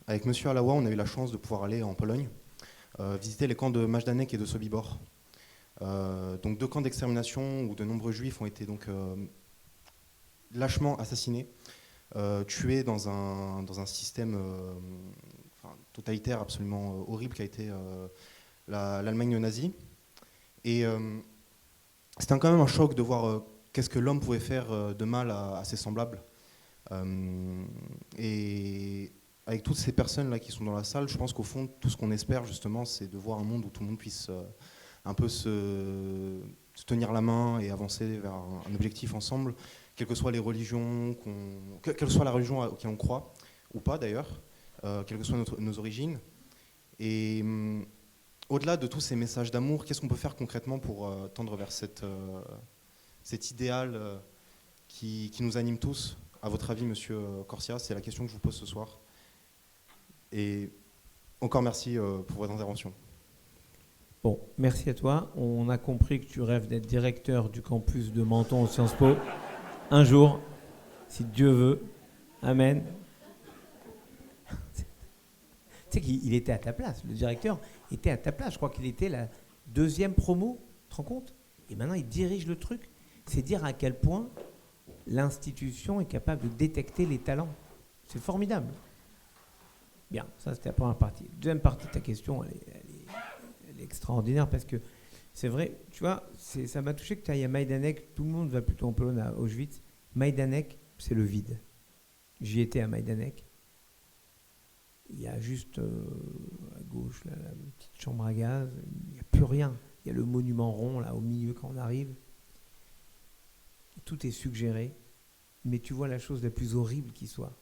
avec Monsieur Alawa, on a eu la chance de pouvoir aller en Pologne visiter les camps de Majdanek et de Sobibor. Donc 2 camps d'extermination où de nombreux juifs ont été donc lâchement assassinés, tués dans un système totalitaire absolument horrible qui a été l'Allemagne nazie. Et c'était quand même un choc de voir qu'est-ce que l'homme pouvait faire de mal à ses semblables. Et avec toutes ces personnes-là qui sont dans la salle, je pense qu'au fond, tout ce qu'on espère justement, c'est de voir un monde où tout le monde puisse un peu se tenir la main et avancer vers un objectif ensemble, quelles que soient les religions, quelle que soit la religion à laquelle on croit, ou pas d'ailleurs, quelles que soient nos origines. Et au-delà de tous ces messages d'amour, qu'est-ce qu'on peut faire concrètement pour tendre vers cet idéal qui nous anime tous? À votre avis, Monsieur Corsia, c'est la question que je vous pose ce soir. Et encore merci pour votre intervention. Bon, merci à toi. On a compris que tu rêves d'être directeur du campus de Menton au Sciences Po. Un jour, si Dieu veut. Amen. Tu sais qu'il était à ta place, le directeur était à ta place. Je crois qu'il était la 2e promo, tu te rends compte? Et maintenant, il dirige le truc. C'est dire à quel point l'institution est capable de détecter les talents. C'est formidable. Bien, ça c'était la première partie. Deuxième partie de ta question, elle est extraordinaire parce que c'est vrai, tu vois, ça m'a touché que tu ailles à Majdanek. Tout le monde va plutôt en Pologne, à Auschwitz. Majdanek, c'est le vide. J'y étais à Majdanek. Il y a juste à gauche là, la petite chambre à gaz. Il n'y a plus rien. Il y a le monument rond là au milieu quand on arrive. Tout est suggéré, mais tu vois la chose la plus horrible qui soit.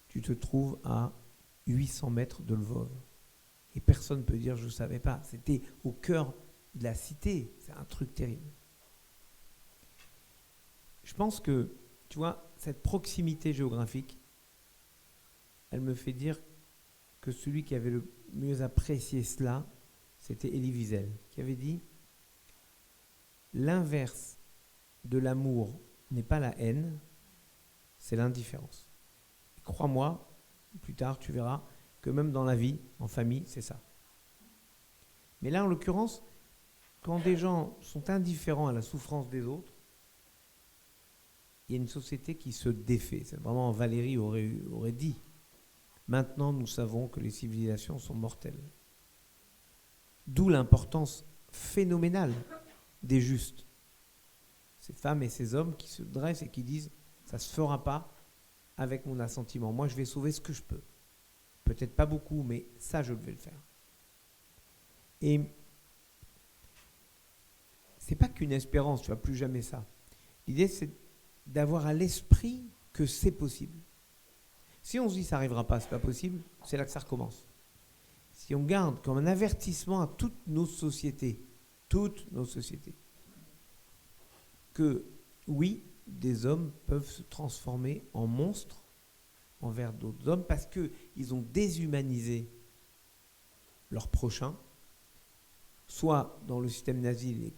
Tu te trouves à 800 mètres de Lvov. Et personne ne peut dire « je ne savais pas ». C'était au cœur de la cité. C'est un truc terrible. Je pense que, tu vois, cette proximité géographique, elle me fait dire que celui qui avait le mieux apprécié cela, c'était Elie Wiesel, qui avait dit « l'inverse de l'amour n'est pas la haine, c'est l'indifférence. » Crois-moi, plus tard tu verras que même dans la vie, en famille, c'est ça. Mais là, en l'occurrence, quand des gens sont indifférents à la souffrance des autres, il y a une société qui se défait. C'est vraiment Valérie aurait dit. Maintenant, nous savons que les civilisations sont mortelles. D'où l'importance phénoménale des justes. Ces femmes et ces hommes qui se dressent et qui disent « ça ne se fera pas avec mon assentiment. Moi, je vais sauver ce que je peux. » Peut-être pas beaucoup, mais ça, je vais le faire. Et c'est pas qu'une espérance, tu vas plus jamais ça. L'idée, c'est d'avoir à l'esprit que c'est possible. Si on se dit ça n'arrivera pas, c'est pas possible, c'est là que ça recommence. Si on garde comme un avertissement à toutes nos sociétés, que oui, des hommes peuvent se transformer en monstres envers d'autres hommes parce qu'ils ont déshumanisé leur prochain, soit dans le système nazi les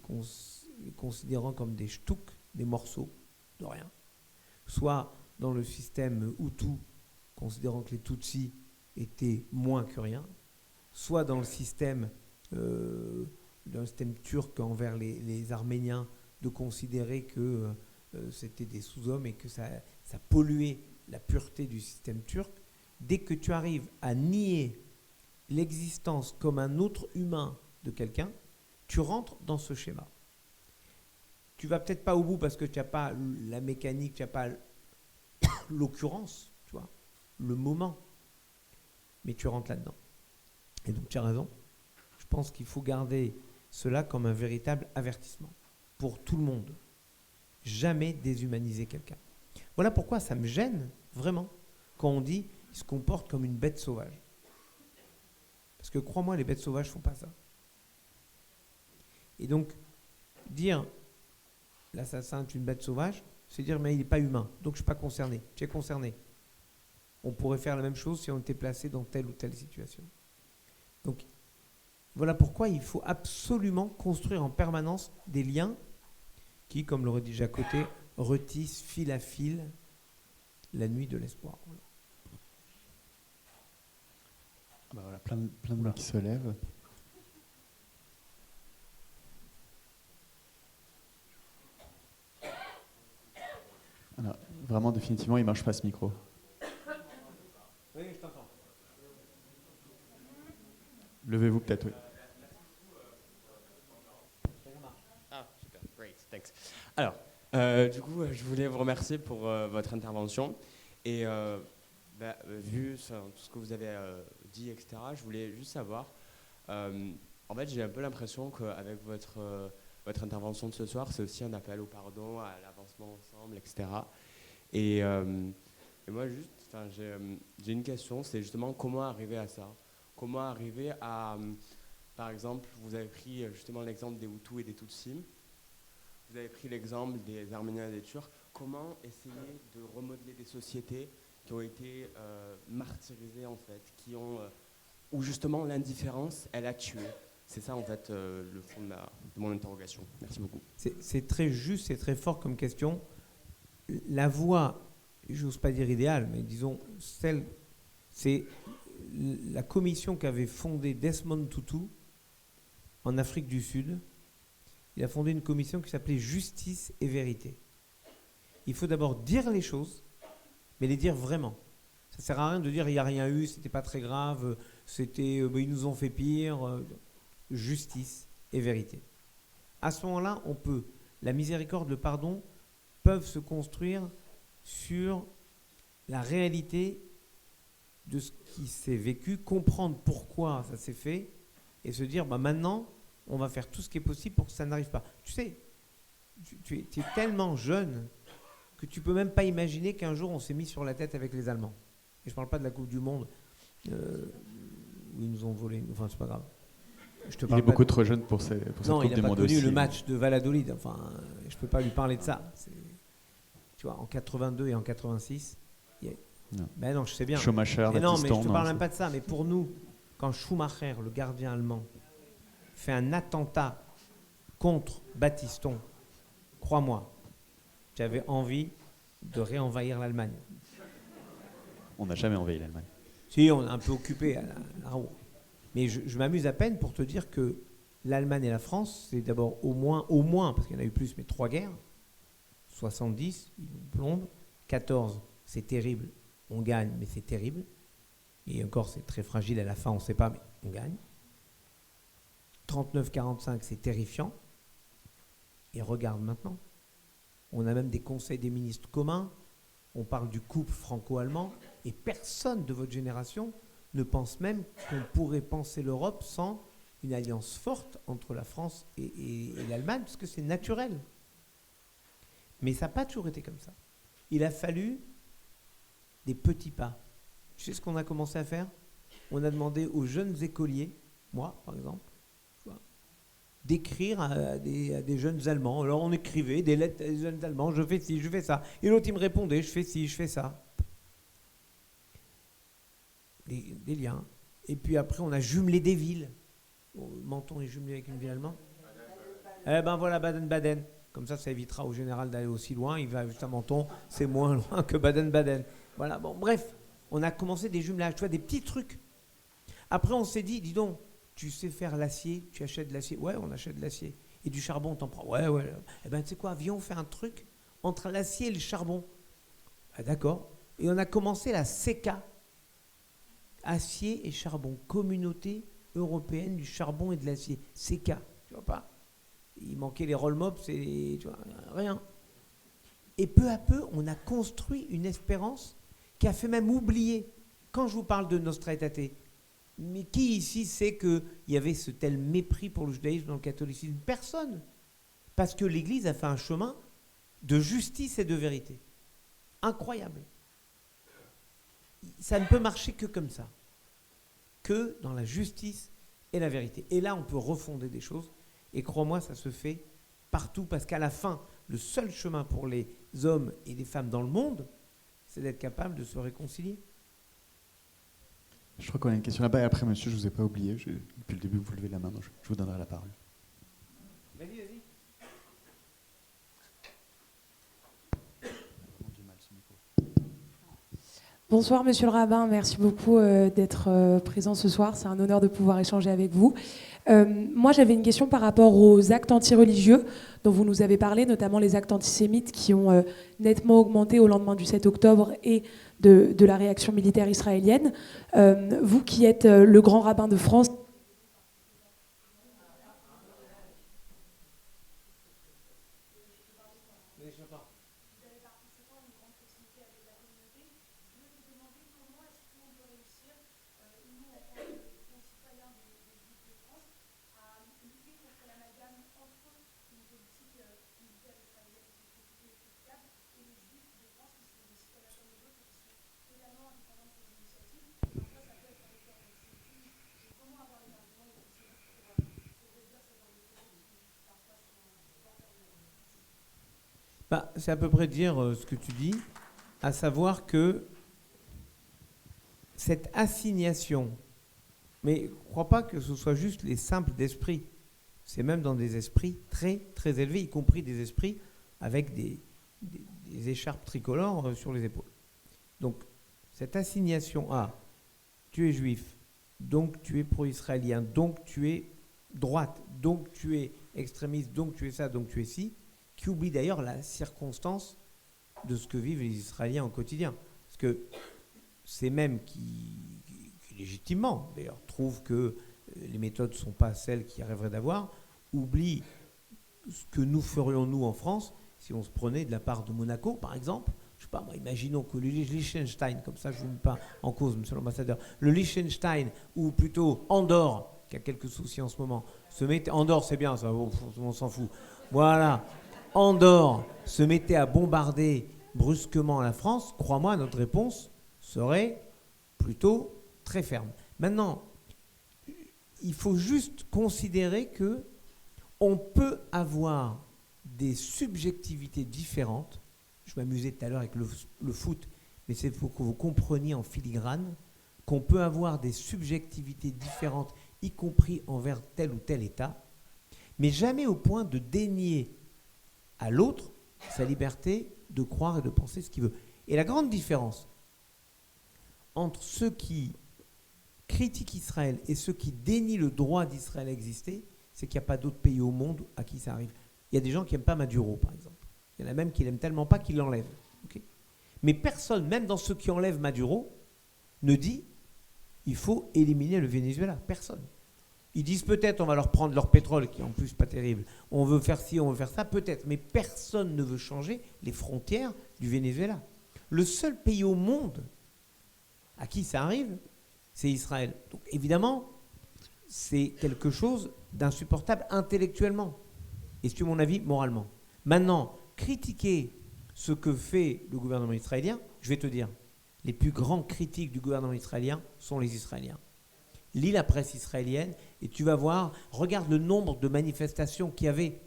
considérant comme des ch'touks, des morceaux de rien, soit dans le système Hutu, considérant que les Tutsis étaient moins que rien, soit dans le système turc envers les Arméniens, de considérer que c'était des sous-hommes et que ça polluait la pureté du système turc. Dès que tu arrives à nier l'existence comme un autre humain de quelqu'un, tu rentres dans ce schéma. Tu vas peut-être pas au bout parce que tu n'as pas la mécanique, tu n'as pas l'occurrence, tu vois, le moment, mais tu rentres là-dedans. Et donc tu as raison, je pense qu'il faut garder cela comme un véritable avertissement pour tout le monde. Jamais déshumaniser quelqu'un. Voilà pourquoi ça me gêne vraiment quand on dit qu'il se comporte comme une bête sauvage. Parce que crois-moi, les bêtes sauvages ne font pas ça. Et donc, dire l'assassin est une bête sauvage, c'est dire mais il n'est pas humain, donc je ne suis pas concerné. Tu es concerné. On pourrait faire la même chose si on était placé dans telle ou telle situation. Donc, voilà pourquoi il faut absolument construire en permanence des liens qui, comme le redit Jacques Côté, retissent fil à fil la nuit de l'espoir. Voilà. Bah voilà, plein de mains qui se lèvent. Alors, vraiment, définitivement, il ne marche pas ce micro. Oui, je t'entends. Levez-vous peut-être, oui. Ah, super, great, thanks. Alors, du coup, je voulais vous remercier pour votre intervention. Et vu tout ce que vous avez dit, etc., je voulais juste savoir, en fait, j'ai un peu l'impression qu'avec votre intervention de ce soir, c'est aussi un appel au pardon, à l'avancement ensemble, etc. Et moi, juste, j'ai une question, c'est justement comment arriver à ça? Comment arriver à, par exemple, vous avez pris justement l'exemple des Hutus et des Tutsis, vous avez pris l'exemple des Arméniens et des Turcs, comment essayer de remodeler des sociétés qui ont été martyrisées en fait, où justement l'indifférence, elle a tué. C'est ça en fait le fond de mon interrogation. Merci beaucoup. C'est très juste, c'est très fort comme question. La voie, j'ose pas dire idéale, mais disons, c'est la commission qu'avait fondée Desmond Tutu en Afrique du Sud. Il a fondé une commission qui s'appelait Justice et Vérité. Il faut d'abord dire les choses, mais les dire vraiment. Ça ne sert à rien de dire il n'y a rien eu, c'était pas très grave, ils nous ont fait pire. Justice et vérité. À ce moment-là, la miséricorde, le pardon peuvent se construire sur la réalité de ce qui s'est vécu, comprendre pourquoi ça s'est fait et se dire maintenant, on va faire tout ce qui est possible pour que ça n'arrive pas. Tu sais, tu es tellement jeune que tu ne peux même pas imaginer qu'un jour on s'est mis sur la tête avec les Allemands. Et je ne parle pas de la Coupe du Monde où ils nous ont volé. Enfin, c'est pas grave. Il est beaucoup trop jeune pour cette Coupe du Monde aussi. Non, il n'a pas connu le match de Valladolid. Enfin, je ne peux pas lui parler de ça. Tu vois, en 82 et en 86, ben non, je sais bien. Schumacher, mais non, mais je ne te parle non, même pas de ça. Mais pour nous, quand Schumacher, le gardien allemand, fait un attentat contre Battiston, crois-moi, j'avais envie de réenvahir l'Allemagne. On n'a jamais envahi l'Allemagne. Si, on est un peu occupé à la Ruhr. Mais je m'amuse à peine pour te dire que l'Allemagne et la France, c'est d'abord au moins, parce qu'il y en a eu plus, mais 3 guerres. 70, ils nous plombent. 14, c'est terrible, on gagne, mais c'est terrible. Et encore, c'est très fragile à la fin, on ne sait pas, mais on gagne. 39-45, c'est terrifiant. Et regarde maintenant. On a même des conseils des ministres communs. On parle du couple franco-allemand. Et personne de votre génération ne pensent même qu'on pourrait penser l'Europe sans une alliance forte entre la France et l'Allemagne, parce que c'est naturel. Mais ça n'a pas toujours été comme ça. Il a fallu des petits pas. Tu sais ce qu'on a commencé à faire? On a demandé aux jeunes écoliers, moi par exemple, d'écrire à des jeunes Allemands. Alors on écrivait des lettres à des jeunes Allemands, je fais ci, je fais ça. Et l'autre il me répondait, je fais ci, je fais ça. Des liens. Et puis après on a jumelé des villes. Menton est jumelé avec une ville allemande. Eh ben voilà, Baden-Baden. Comme ça évitera au général d'aller aussi loin. Il va juste à Menton, c'est moins loin que Baden-Baden. Voilà, bon, bref. On a commencé des jumelages, tu vois, des petits trucs. Après, on s'est dit, dis donc, tu sais faire l'acier, tu achètes de l'acier. Ouais, on achète de l'acier. Et du charbon, on t'en prend. Ouais. Eh ben, tu sais quoi, viens, on fait un truc entre l'acier et le charbon. Ah, d'accord. Et on a commencé la CECA. Acier et charbon. Communauté européenne du charbon et de l'acier. CECA. Tu vois pas? Il manquait les roll-mops et tu vois, rien. Et peu à peu, on a construit une espérance qui a fait même oublier. Quand je vous parle de Nostra Aetate, mais qui ici sait qu'il y avait ce tel mépris pour le judaïsme dans le catholicisme? Personne. Parce que l'Église a fait un chemin de justice et de vérité. Incroyable. Ça ne peut marcher que comme ça. Que dans la justice et la vérité. Et là, on peut refonder des choses. Et crois-moi, ça se fait partout. Parce qu'à la fin, le seul chemin pour les hommes et les femmes dans le monde, c'est d'être capable de se réconcilier. Je crois qu'on a une question là-bas. Et après, monsieur, je ne vous ai pas oublié. Depuis le début, vous levez la main, donc je vous donnerai la parole. Vas-y. Bonsoir Monsieur le Rabbin, merci beaucoup d'être présent ce soir. C'est un honneur de pouvoir échanger avec vous. Moi, j'avais une question par rapport aux actes antireligieux dont vous nous avez parlé, notamment les actes antisémites qui ont nettement augmenté au lendemain du 7 octobre et de la réaction militaire israélienne. Vous qui êtes le grand rabbin de France, c'est à peu près dire ce que tu dis, à savoir que cette assignation, mais ne crois pas que ce soit juste les simples d'esprit, c'est même dans des esprits très, très élevés, y compris des esprits avec des écharpes tricolores sur les épaules. Donc, cette assignation à tu es juif, donc tu es pro-israélien, donc tu es droite, donc tu es extrémiste, donc tu es ça, donc tu es ci, qui oublie d'ailleurs la circonstance de ce que vivent les Israéliens au quotidien. Parce que c'est même qui légitimement, d'ailleurs, trouvent que les méthodes ne sont pas celles qu'ils rêveraient d'avoir, oublient ce que nous ferions, nous, en France, si on se prenait de la part de Monaco, par exemple. Je ne sais pas, moi, imaginons que le Liechtenstein, comme ça je ne vous mets pas en cause, monsieur l'ambassadeur, le Liechtenstein, ou plutôt Andorre, qui a quelques soucis en ce moment, se mettait... Andorre, c'est bien, ça, on s'en fout. Voilà. Andorre se mettait à bombarder brusquement la France, crois-moi, notre réponse serait plutôt très ferme. Maintenant, il faut juste considérer que on peut avoir des subjectivités différentes. Je m'amusais tout à l'heure avec le foot, mais c'est pour que vous compreniez en filigrane qu'on peut avoir des subjectivités différentes, y compris envers tel ou tel État, mais jamais au point de dénier à l'autre sa liberté de croire et de penser ce qu'il veut. Et la grande différence entre ceux qui critiquent Israël et ceux qui dénient le droit d'Israël à exister, c'est qu'il n'y a pas d'autres pays au monde à qui ça arrive. Il y a des gens qui n'aiment pas Maduro, par exemple. Il y en a même qui l'aiment tellement pas qu'ils l'enlèvent. Okay. Mais personne, même dans ceux qui enlèvent Maduro, ne dit il faut éliminer le Venezuela. Personne. Ils disent peut-être on va leur prendre leur pétrole, qui est en plus pas terrible. On veut faire ci, on veut faire ça, peut-être. Mais personne ne veut changer les frontières du Venezuela. Le seul pays au monde à qui ça arrive, c'est Israël. Donc évidemment, c'est quelque chose d'insupportable intellectuellement et, si tu veux mon avis, moralement. Maintenant, critiquer ce que fait le gouvernement israélien, je vais te dire, les plus grands critiques du gouvernement israélien sont les Israéliens. Lis la presse israélienne et tu vas voir, regarde le nombre de manifestations qu'il y avait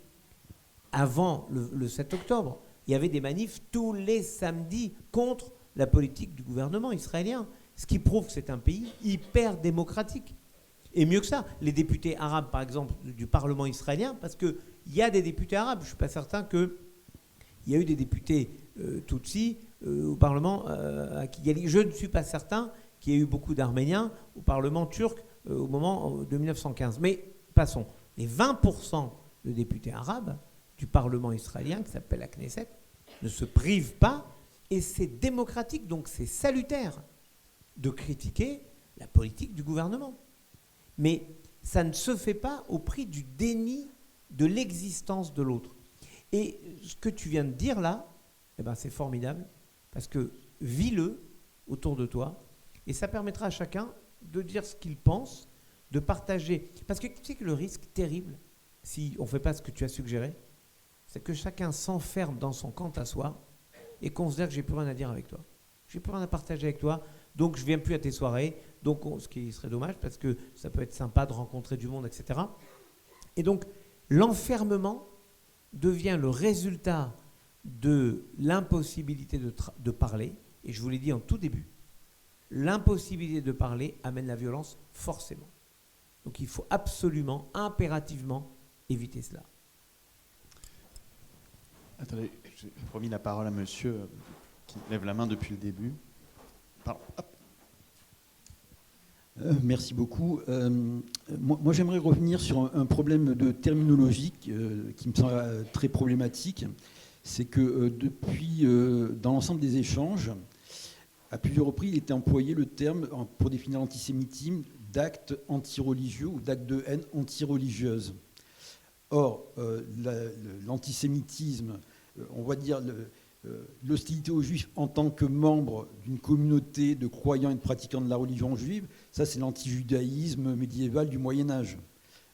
avant le 7 octobre. Il y avait des manifs tous les samedis contre la politique du gouvernement israélien, ce qui prouve que c'est un pays hyper démocratique. Et mieux que ça, les députés arabes, par exemple, du Parlement israélien, parce qu'il y a des députés arabes, je ne suis pas certain qu'il y a eu des députés Tutsis au Parlement à Kigali. Je ne suis pas certain qu'il y ait eu beaucoup d'Arméniens au Parlement turc au moment de 1915. Mais passons. Les 20% de députés arabes du Parlement israélien, qui s'appelle la Knesset, ne se privent pas, et c'est démocratique, donc c'est salutaire de critiquer la politique du gouvernement. Mais ça ne se fait pas au prix du déni de l'existence de l'autre. Et ce que tu viens de dire là, eh ben c'est formidable, parce que vis-le autour de toi, et ça permettra à chacun de dire ce qu'il pense, de partager. Parce que tu sais que le risque terrible, si on ne fait pas ce que tu as suggéré, c'est que chacun s'enferme dans son camp à soi et considère que j'ai plus rien à dire avec toi. J'ai plus rien à partager avec toi, donc je ne viens plus à tes soirées, donc ce qui serait dommage parce que ça peut être sympa de rencontrer du monde, etc. Et donc l'enfermement devient le résultat de l'impossibilité de parler, et je vous l'ai dit en tout début, l'impossibilité de parler amène la violence forcément. Donc il faut absolument, impérativement éviter cela. Attendez, j'ai promis la parole à monsieur qui lève la main depuis le début. Pardon. Merci beaucoup. Moi, j'aimerais revenir sur un problème de terminologie qui me semble très problématique. C'est que depuis, dans l'ensemble des échanges, à plusieurs reprises, il était employé le terme, pour définir l'antisémitisme, d'actes antireligieux ou d'actes de haine antireligieuse. Or, l'antisémitisme, on va dire l'hostilité aux juifs en tant que membre d'une communauté de croyants et de pratiquants de la religion juive, ça c'est l'antijudaïsme médiéval du Moyen-Âge.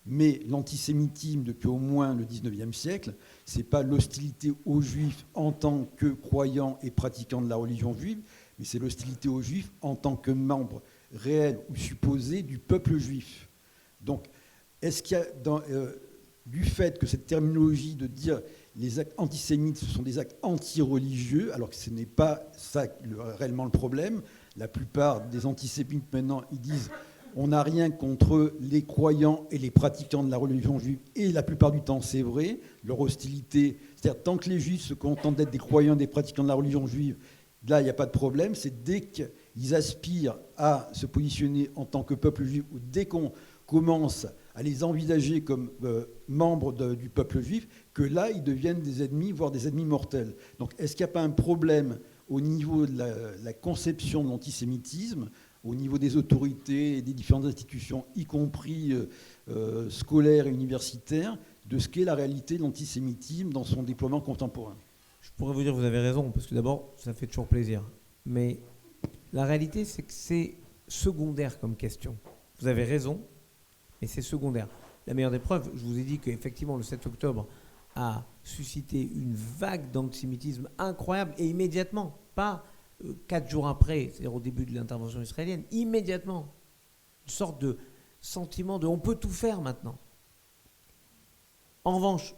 Mais l'antisémitisme, depuis au moins le 19e siècle, ce n'est pas l'hostilité aux juifs en tant que croyants et pratiquants de la religion juive, mais c'est l'hostilité aux juifs en tant que membres réels ou supposés du peuple juif. Donc, est-ce qu'il y a, du fait que cette terminologie de dire les actes antisémites, ce sont des actes anti-religieux, alors que ce n'est pas ça réellement le problème. La plupart des antisémites maintenant, ils disent on n'a rien contre les croyants et les pratiquants de la religion juive, et la plupart du temps c'est vrai, leur hostilité, c'est-à-dire tant que les juifs se contentent d'être des croyants et des pratiquants de la religion juive, là il n'y a pas de problème, c'est dès qu'ils aspirent à se positionner en tant que peuple juif, ou dès qu'on commence à les envisager comme membres du peuple juif, que là, ils deviennent des ennemis, voire des ennemis mortels. Donc, est-ce qu'il n'y a pas un problème au niveau de la conception de l'antisémitisme, au niveau des autorités et des différentes institutions, y compris scolaires et universitaires, de ce qu'est la réalité de l'antisémitisme dans son déploiement contemporain? Je pourrais vous dire que vous avez raison, parce que d'abord, ça fait toujours plaisir. Mais la réalité, c'est que c'est secondaire comme question. Vous avez raison, mais c'est secondaire. La meilleure des preuves, je vous ai dit qu'effectivement, le 7 octobre a suscité une vague d'antisémitisme incroyable, et immédiatement, pas 4 jours après, c'est-à-dire au début de l'intervention israélienne, immédiatement, une sorte de sentiment de « on peut tout faire maintenant ». En revanche,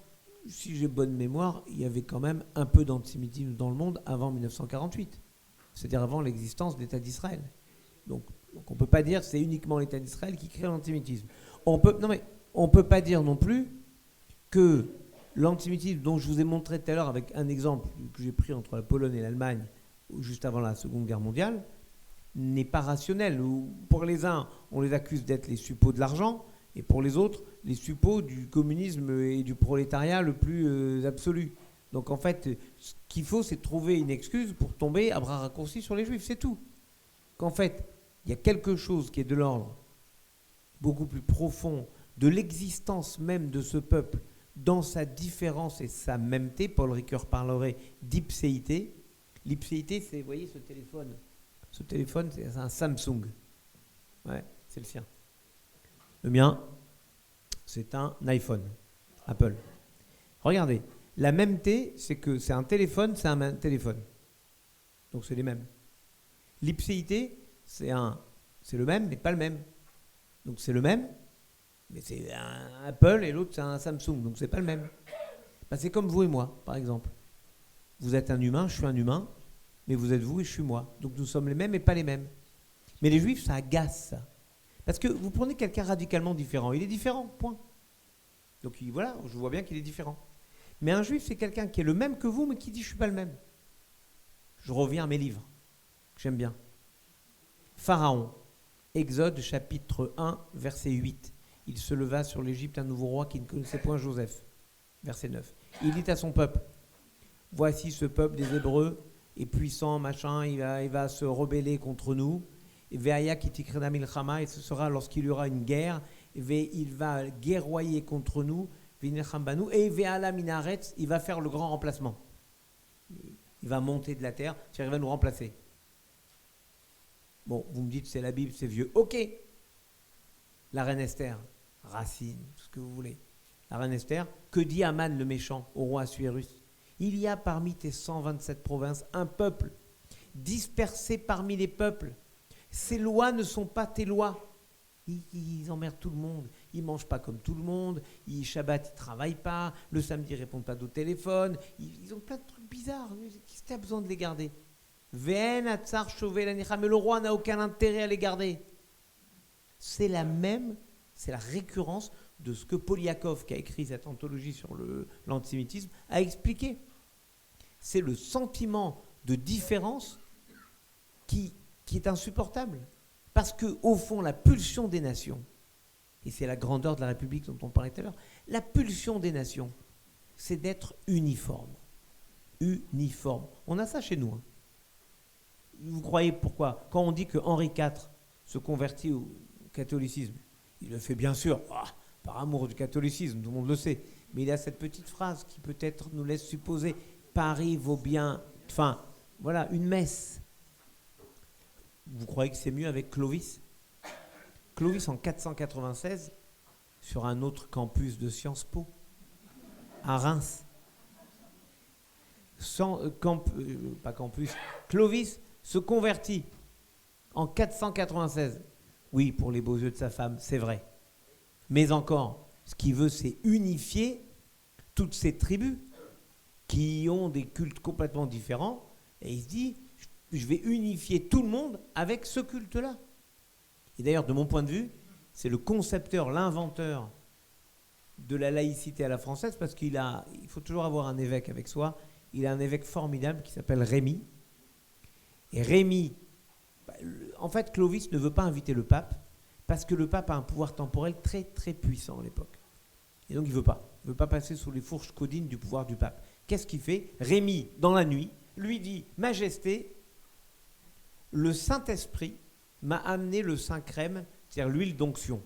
si j'ai bonne mémoire, il y avait quand même un peu d'antisémitisme dans le monde avant 1948, c'est-à-dire avant l'existence de l'État d'Israël. Donc on ne peut pas dire que c'est uniquement l'État d'Israël qui crée l'antisémitisme. On ne peut pas dire non plus que l'antisémitisme dont je vous ai montré tout à l'heure avec un exemple que j'ai pris entre la Pologne et l'Allemagne juste avant la Seconde Guerre mondiale n'est pas rationnel. Pour les uns, on les accuse d'être les suppôts de l'argent, et pour les autres, les suppôts du communisme et du prolétariat le plus absolu. Donc en fait, ce qu'il faut, c'est trouver une excuse pour tomber à bras raccourcis sur les juifs, c'est tout. Qu'en fait, il y a quelque chose qui est de l'ordre beaucoup plus profond de l'existence même de ce peuple dans sa différence et sa mêmeté. Paul Ricoeur parlerait d'ipséité. L'ipséité, c'est, vous voyez, ce téléphone, c'est un Samsung. Ouais, c'est le sien. Le mien, c'est un iPhone, Apple. Regardez, la même T, c'est que c'est un téléphone, c'est un téléphone. Donc c'est les mêmes. L'ipséité, c'est le même, mais pas le même. Donc c'est le même, mais c'est un Apple et l'autre c'est un Samsung, donc c'est pas le même. Ben, c'est comme vous et moi, par exemple. Vous êtes un humain, je suis un humain, mais vous êtes vous et je suis moi. Donc nous sommes les mêmes et pas les mêmes. Mais les juifs, ça agace, ça. Parce que vous prenez quelqu'un radicalement différent, il est différent, point. Donc voilà, je vois bien qu'il est différent. Mais un juif, c'est quelqu'un qui est le même que vous, mais qui dit je ne suis pas le même. Je reviens à mes livres, que j'aime bien. Pharaon, Exode chapitre 1, verset 8. Il se leva sur l'Égypte un nouveau roi qui ne connaissait point Joseph. Verset 9. Il dit à son peuple, voici ce peuple des Hébreux est puissant, machin, il va se rebeller contre nous. Et ce sera lorsqu'il y aura une guerre, il va guerroyer contre nous, et il va faire le grand remplacement. Il va monter de la terre, il va nous remplacer. Bon, vous me dites c'est la Bible, c'est vieux. Ok. La reine Esther, Racine, tout ce que vous voulez. La reine Esther, que dit Aman le méchant au roi Assuérus? Il y a parmi tes 127 provinces un peuple dispersé parmi les peuples. Ces lois ne sont pas tes lois. Ils emmerdent tout le monde. Ils ne mangent pas comme tout le monde. Shabbat, ils ne travaillent pas. Le samedi, ils ne répondent pas au téléphone. Ils ont plein de trucs bizarres. Qu'est-ce que tu as besoin de les garder? Mais le roi n'a aucun intérêt à les garder. C'est la récurrence de ce que Poliakov, qui a écrit cette anthologie sur l'antisémitisme, a expliqué. C'est le sentiment de différence qui est insupportable. Parce qu'au fond, la pulsion des nations, et c'est la grandeur de la République dont on parlait tout à l'heure, la pulsion des nations, c'est d'être uniforme. Uniforme. On a ça chez nous. Hein. Vous croyez pourquoi? Quand on dit que Henri IV se convertit au catholicisme, il le fait bien sûr par amour du catholicisme, tout le monde le sait, mais il a cette petite phrase qui peut-être nous laisse supposer Paris vaut bien... Enfin, voilà, une messe. Vous croyez que c'est mieux avec Clovis? Clovis, en 496, sur un autre campus de Sciences Po, à Reims. Clovis se convertit en 496. Oui, pour les beaux yeux de sa femme, c'est vrai. Mais encore, ce qu'il veut, c'est unifier toutes ces tribus qui ont des cultes complètement différents. Et il se dit, je vais unifier tout le monde avec ce culte-là. Et d'ailleurs, de mon point de vue, c'est le concepteur, l'inventeur de la laïcité à la française, parce il faut toujours avoir un évêque avec soi. Il a un évêque formidable qui s'appelle Rémy. Et Rémy, en fait, Clovis ne veut pas inviter le pape, parce que le pape a un pouvoir temporel très très puissant à l'époque. Et donc il ne veut pas. Il ne veut pas passer sous les fourches caudines du pouvoir du pape. Qu'est-ce qu'il fait? Rémy, dans la nuit, lui dit, Majesté, le Saint-Esprit m'a amené le Saint-Crème, c'est-à-dire l'huile d'onction.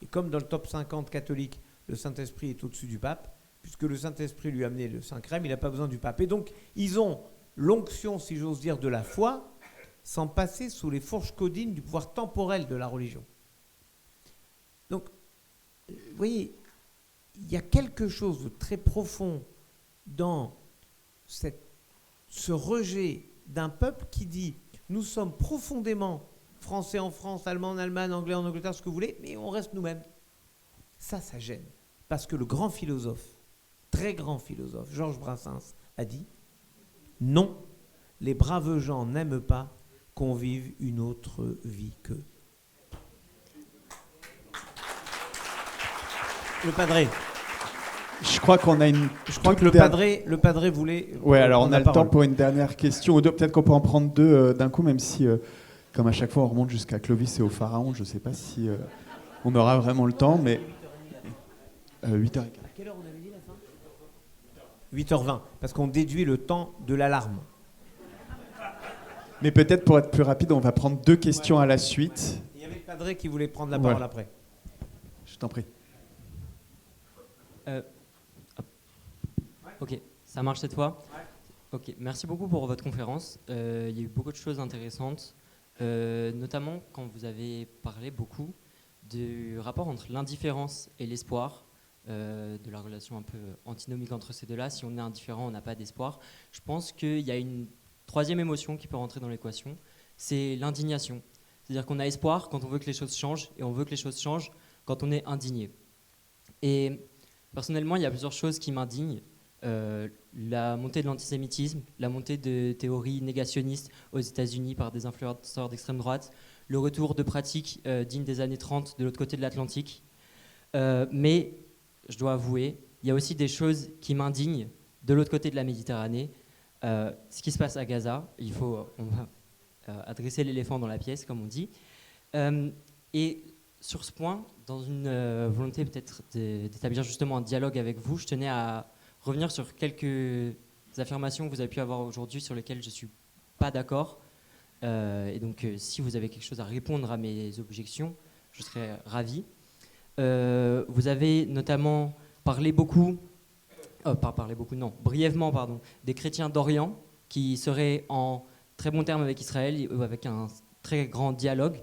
Et comme dans le top 50 catholique, le Saint-Esprit est au-dessus du pape, puisque le Saint-Esprit lui a amené le Saint-Crème, il n'a pas besoin du pape. Et donc, ils ont l'onction, si j'ose dire, de la foi, sans passer sous les fourches caudines du pouvoir temporel de la religion. Donc, vous voyez, il y a quelque chose de très profond dans ce rejet d'un peuple qui dit « Nous sommes profondément français en France, allemand en Allemagne, anglais en Angleterre, ce que vous voulez, mais on reste nous-mêmes. » Ça gêne. Parce que le grand philosophe, très grand philosophe, Georges Brassens, a dit « Non, les braves gens n'aiment pas qu'on vive une autre vie qu'eux. » Le padré. Je crois qu'on a une. Je crois que le padré voulait. Ouais, alors on a le temps pour une dernière question ou deux. Peut-être qu'on peut en prendre deux d'un coup, même si, comme à chaque fois, on remonte jusqu'à Clovis et au pharaon. Je ne sais pas si on aura vraiment le temps, mais 8h15. À quelle heure on avait dit la fin? 8h20, parce qu'on déduit le temps de l'alarme. Mais peut-être pour être plus rapide, on va prendre deux questions à la suite. Il y avait le padré qui voulait prendre la parole après. Je t'en prie. Ok, ça marche cette fois. Ok, merci beaucoup pour votre conférence. Il y a eu beaucoup de choses intéressantes. notamment quand vous avez parlé beaucoup du rapport entre l'indifférence et l'espoir, de la relation un peu antinomique entre ces deux-là. Si on est indifférent, on n'a pas d'espoir. Je pense qu'il y a une troisième émotion qui peut rentrer dans l'équation, c'est l'indignation. C'est-à-dire qu'on a espoir quand on veut que les choses changent, et on veut que les choses changent quand on est indigné. Et personnellement, il y a plusieurs choses qui m'indignent. La montée de l'antisémitisme, la montée de théories négationnistes aux États-Unis par des influenceurs d'extrême droite, le retour de pratiques dignes des années 30 de l'autre côté de l'Atlantique. Mais je dois avouer, il y a aussi des choses qui m'indignent de l'autre côté de la Méditerranée. Ce qui se passe à Gaza, on va adresser l'éléphant dans la pièce, comme on dit. Et sur ce point, dans une volonté peut-être d'établir justement un dialogue avec vous, je tenais à revenir sur quelques affirmations que vous avez pu avoir aujourd'hui sur lesquelles je ne suis pas d'accord. Et donc, si vous avez quelque chose à répondre à mes objections, je serais ravi. Vous avez notamment brièvement, des chrétiens d'Orient qui seraient en très bon terme avec Israël, avec un très grand dialogue.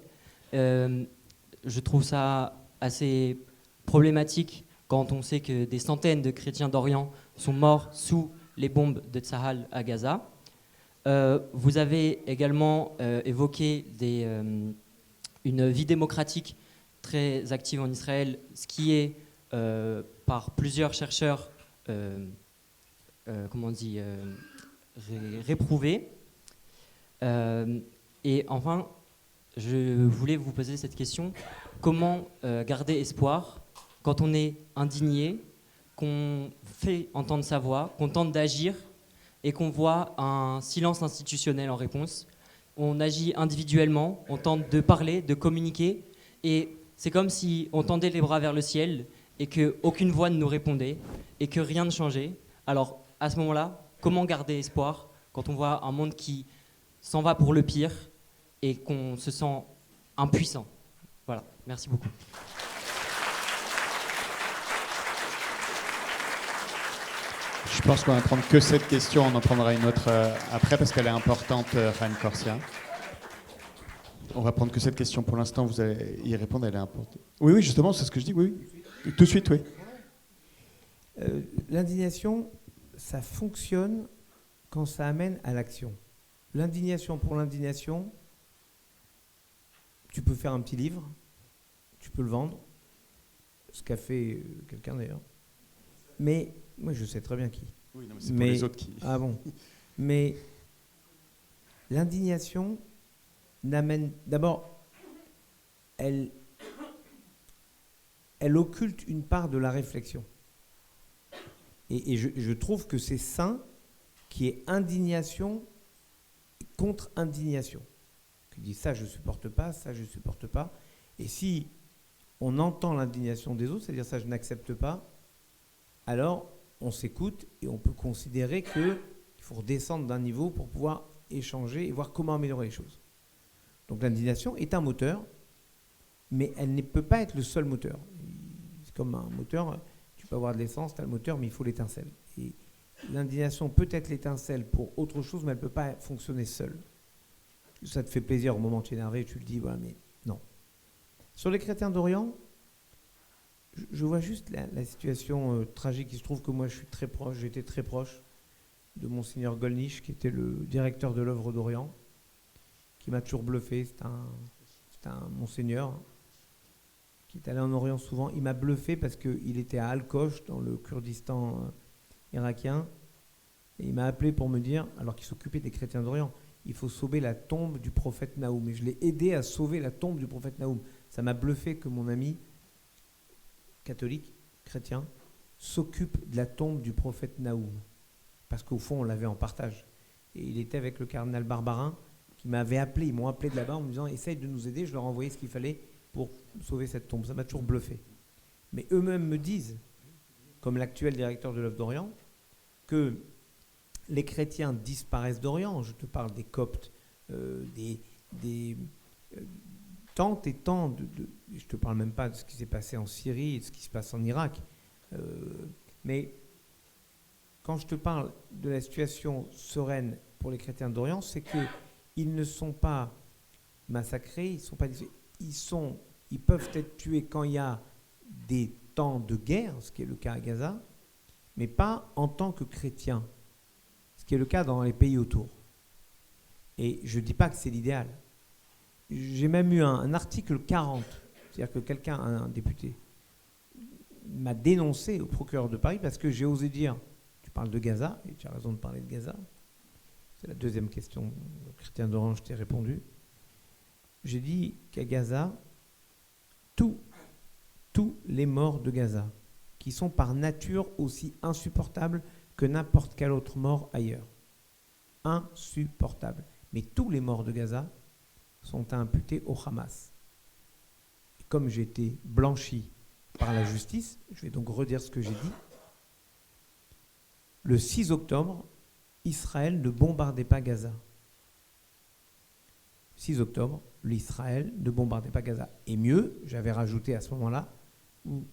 Je trouve ça assez problématique quand on sait que des centaines de chrétiens d'Orient sont morts sous les bombes de Tsahal à Gaza. Vous avez également évoqué une vie démocratique très active en Israël, ce qui est par plusieurs chercheurs réprouvé. Et enfin, je voulais vous poser cette question. Comment garder espoir quand on est indigné, qu'on fait entendre sa voix, qu'on tente d'agir et qu'on voit un silence institutionnel en réponse? On agit individuellement, on tente de parler, de communiquer, et c'est comme si on tendait les bras vers le ciel et qu'aucune voix ne nous répondait et que rien ne changeait. Alors, à ce moment-là, comment garder espoir quand on voit un monde qui s'en va pour le pire et qu'on se sent impuissant? Voilà, merci beaucoup. Je pense qu'on va prendre que cette question, on en prendra une autre après parce qu'elle est importante, Raïm Corsia. On va prendre que cette question pour l'instant, vous allez y répondre, elle est importante. Oui, justement, c'est ce que je dis, oui. Tout de suite, oui. L'indignation, ça fonctionne quand ça amène à l'action. L'indignation pour l'indignation, tu peux faire un petit livre, tu peux le vendre, ce qu'a fait quelqu'un d'ailleurs. Mais moi, je sais très bien qui. Oui, non, mais c'est pour les autres qui. Ah bon. Mais l'indignation n'amène. D'abord, elle occulte une part de la réflexion. Et je trouve que c'est sain qu'il y ait indignation contre indignation. Qui dit ça, je ne supporte pas, ça, je ne supporte pas. Et si on entend l'indignation des autres, c'est-à-dire ça, je n'accepte pas, alors on s'écoute et on peut considérer qu'il faut redescendre d'un niveau pour pouvoir échanger et voir comment améliorer les choses. Donc l'indignation est un moteur, mais elle ne peut pas être le seul moteur. C'est comme un moteur, tu peux avoir de l'essence, tu as le moteur, mais il faut l'étincelle. Et l'indignation peut être l'étincelle pour autre chose, mais elle ne peut pas fonctionner seule. Ça te fait plaisir au moment où tu es énervé, tu le dis, voilà, mais non. Sur les chrétiens d'Orient, je vois juste la situation tragique. Il se trouve que moi, j'étais très proche de Monseigneur Gollnisch, qui était le directeur de l'œuvre d'Orient, qui m'a toujours bluffé. C'est un monseigneur qui est allé en Orient souvent. Il m'a bluffé parce qu'il était à Al-Kosh, dans le Kurdistan irakien, et il m'a appelé pour me dire, alors qu'il s'occupait des chrétiens d'Orient, il faut sauver la tombe du prophète Naoum. Et je l'ai aidé à sauver la tombe du prophète Naoum. Ça m'a bluffé que mon ami catholique, chrétien, s'occupe de la tombe du prophète Naoum. Parce qu'au fond, on l'avait en partage. Et il était avec le cardinal Barbarin, qui m'avait appelé. Ils m'ont appelé de là-bas en me disant « Essaye de nous aider ». Je leur ai envoyé ce qu'il fallait pour sauver cette tombe. Ça m'a toujours bluffé. Mais eux-mêmes me disent, comme l'actuel directeur de l'œuvre d'Orient, que les chrétiens disparaissent d'Orient. Je te parle des Coptes, tant et tant je ne te parle même pas de ce qui s'est passé en Syrie et de ce qui se passe en Irak. Mais quand je te parle de la situation sereine pour les chrétiens d'Orient, c'est qu'ils ne sont pas massacrés, ils peuvent être tués quand il y a des temps de guerre, ce qui est le cas à Gaza, mais pas en tant que chrétiens, ce qui est le cas dans les pays autour. Et je ne dis pas que c'est l'idéal. J'ai même eu un article 40, c'est-à-dire que quelqu'un, un député, m'a dénoncé au procureur de Paris parce que j'ai osé dire, tu parles de Gaza, et tu as raison de parler de Gaza, c'est la deuxième question, Christian Doran, je t'ai répondu. J'ai dit qu'à Gaza, tous les morts de Gaza, qui sont par nature aussi insupportables que n'importe quelle autre mort ailleurs, insupportables, mais tous les morts de Gaza sont imputés au Hamas. Et comme j'ai été blanchi par la justice, je vais donc redire ce que j'ai dit, le 6 octobre, Israël ne bombardait pas Gaza. 6 octobre, l'Israël ne bombardait pas Gaza. Et mieux, j'avais rajouté à ce moment-là, où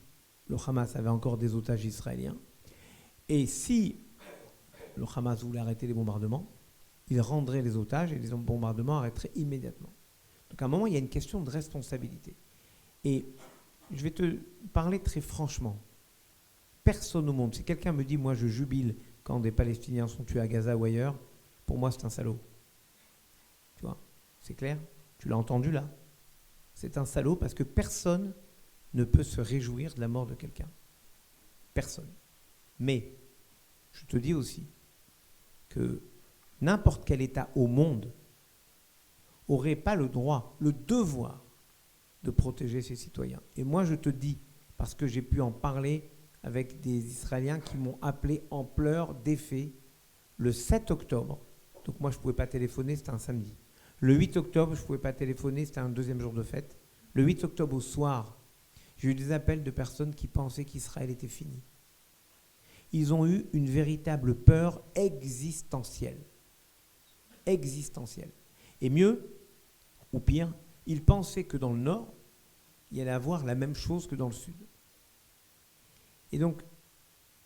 le Hamas avait encore des otages israéliens, et si le Hamas voulait arrêter les bombardements, il rendrait les otages et les bombardements arrêteraient immédiatement. Donc à un moment, il y a une question de responsabilité. Et je vais te parler très franchement. Personne au monde, si quelqu'un me dit, moi je jubile quand des Palestiniens sont tués à Gaza ou ailleurs, pour moi c'est un salaud. Tu vois, c'est clair? Tu l'as entendu là? C'est un salaud parce que personne ne peut se réjouir de la mort de quelqu'un. Personne. Mais je te dis aussi que n'importe quel État au monde n'aurait pas le droit, le devoir de protéger ses citoyens. Et moi je te dis, parce que j'ai pu en parler avec des Israéliens qui m'ont appelé en pleurs d'effet le 7 octobre. Donc moi je ne pouvais pas téléphoner, c'était un samedi. Le 8 octobre, je ne pouvais pas téléphoner, c'était un deuxième jour de fête. Le 8 octobre au soir, j'ai eu des appels de personnes qui pensaient qu'Israël était fini. Ils ont eu une véritable peur existentielle. Existentielle. Et mieux, ou pire, ils pensaient que dans le nord, il y allait avoir la même chose que dans le sud. Et donc,